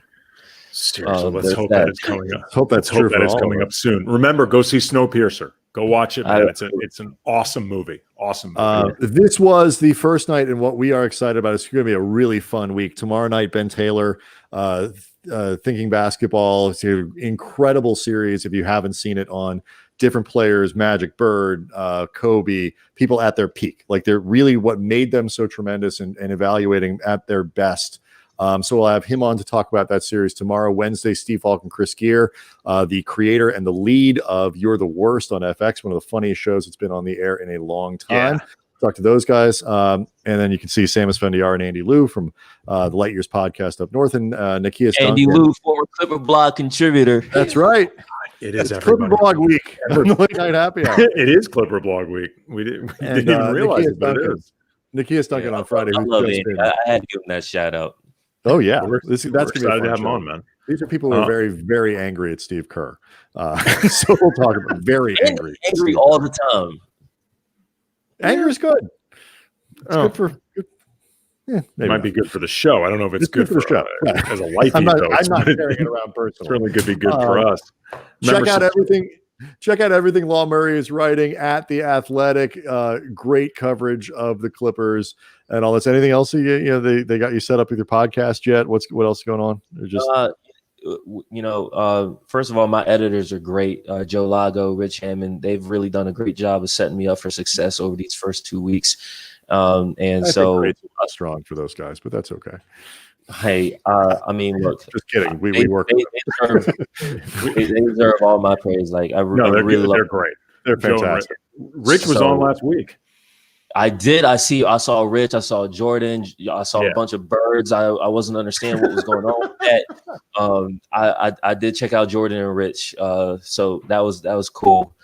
seriously, let's hope that it's coming up. Hope that's true. That it's coming up soon. Remember, go see Snowpiercer. Go watch it, man. It's an awesome movie. Awesome movie. This was the first night, and what we are excited about is going to be a really fun week. Tomorrow night, Ben Taylor, Thinking Basketball. It's an incredible series. If you haven't seen it, on different players, Magic, Bird, Kobe, people at their peak. Like, they're really what made them so tremendous, and evaluating at their best. So we'll have him on to talk about that series tomorrow. Wednesday, Steve Falk and Chris Gear, the creator and the lead of You're the Worst on FX, one of the funniest shows that's been on the air in a long time. Talk to those guys. And then you can see Sam Esfandiar and Andy Liu from the Light Years podcast up north, and Nikias Andy Duncan. Liu, former Clipper blog contributor. That's right. It is Clipper Blog week. Late night happy hour. It is Clipper Blog week. We didn't even realize it, but it is. Nikias Duncan on Friday. I love it. I had to give him that shout out. Oh yeah, we're that's excited to have him on, man. These are people who are very, very angry at Steve Kerr. So we'll talk about very angry all the time. Anger is good. It's good for. It might be good for the show. I don't know if it's good for the show as a life. I'm not carrying it around personally. It's really good to be good for us. Check out everything. Check out everything Law Murray is writing at The Athletic. Great coverage of the Clippers and all this. Anything else they got you set up with your podcast yet? What else is going on? Or just first of all, my editors are great. Joe Lago, Rich Hammond, they've really done a great job of setting me up for success over these first 2 weeks. And I so it's not strong for those guys, but that's okay. Hey, I mean, look, just kidding. We work. They deserve all my praise. Like they're great. They're fantastic. Rich was on last week. I saw Rich. I saw Jordan. I saw a bunch of birds. I wasn't understanding what was going on with that. I did check out Jordan and Rich. So that was cool.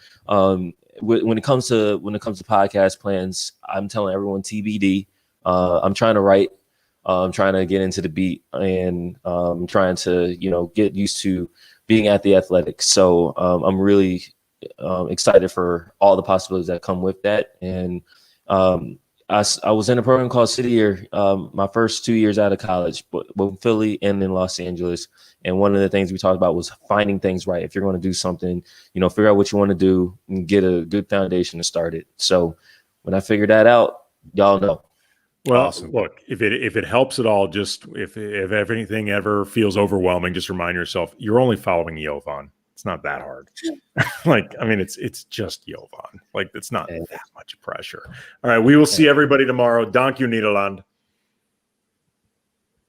When it comes to podcast plans, I'm telling everyone TBD. I'm trying to write. I'm trying to get into the beat, and I'm trying to get used to being at The Athletic. So I'm really excited for all the possibilities that come with that. And I was in a program called City Year my first 2 years out of college, but in Philly and in Los Angeles. And one of the things we talked about was finding things right. If you're going to do something, figure out what you want to do and get a good foundation to start it. So when I figured that out, y'all know. Well, awesome. Look, if it helps at all, just if anything ever feels overwhelming, just remind yourself you're only following Jovan. It's not that hard. It's just Jovan. Like, it's not that much pressure. All right, we will see everybody tomorrow. Dank you, Nederland.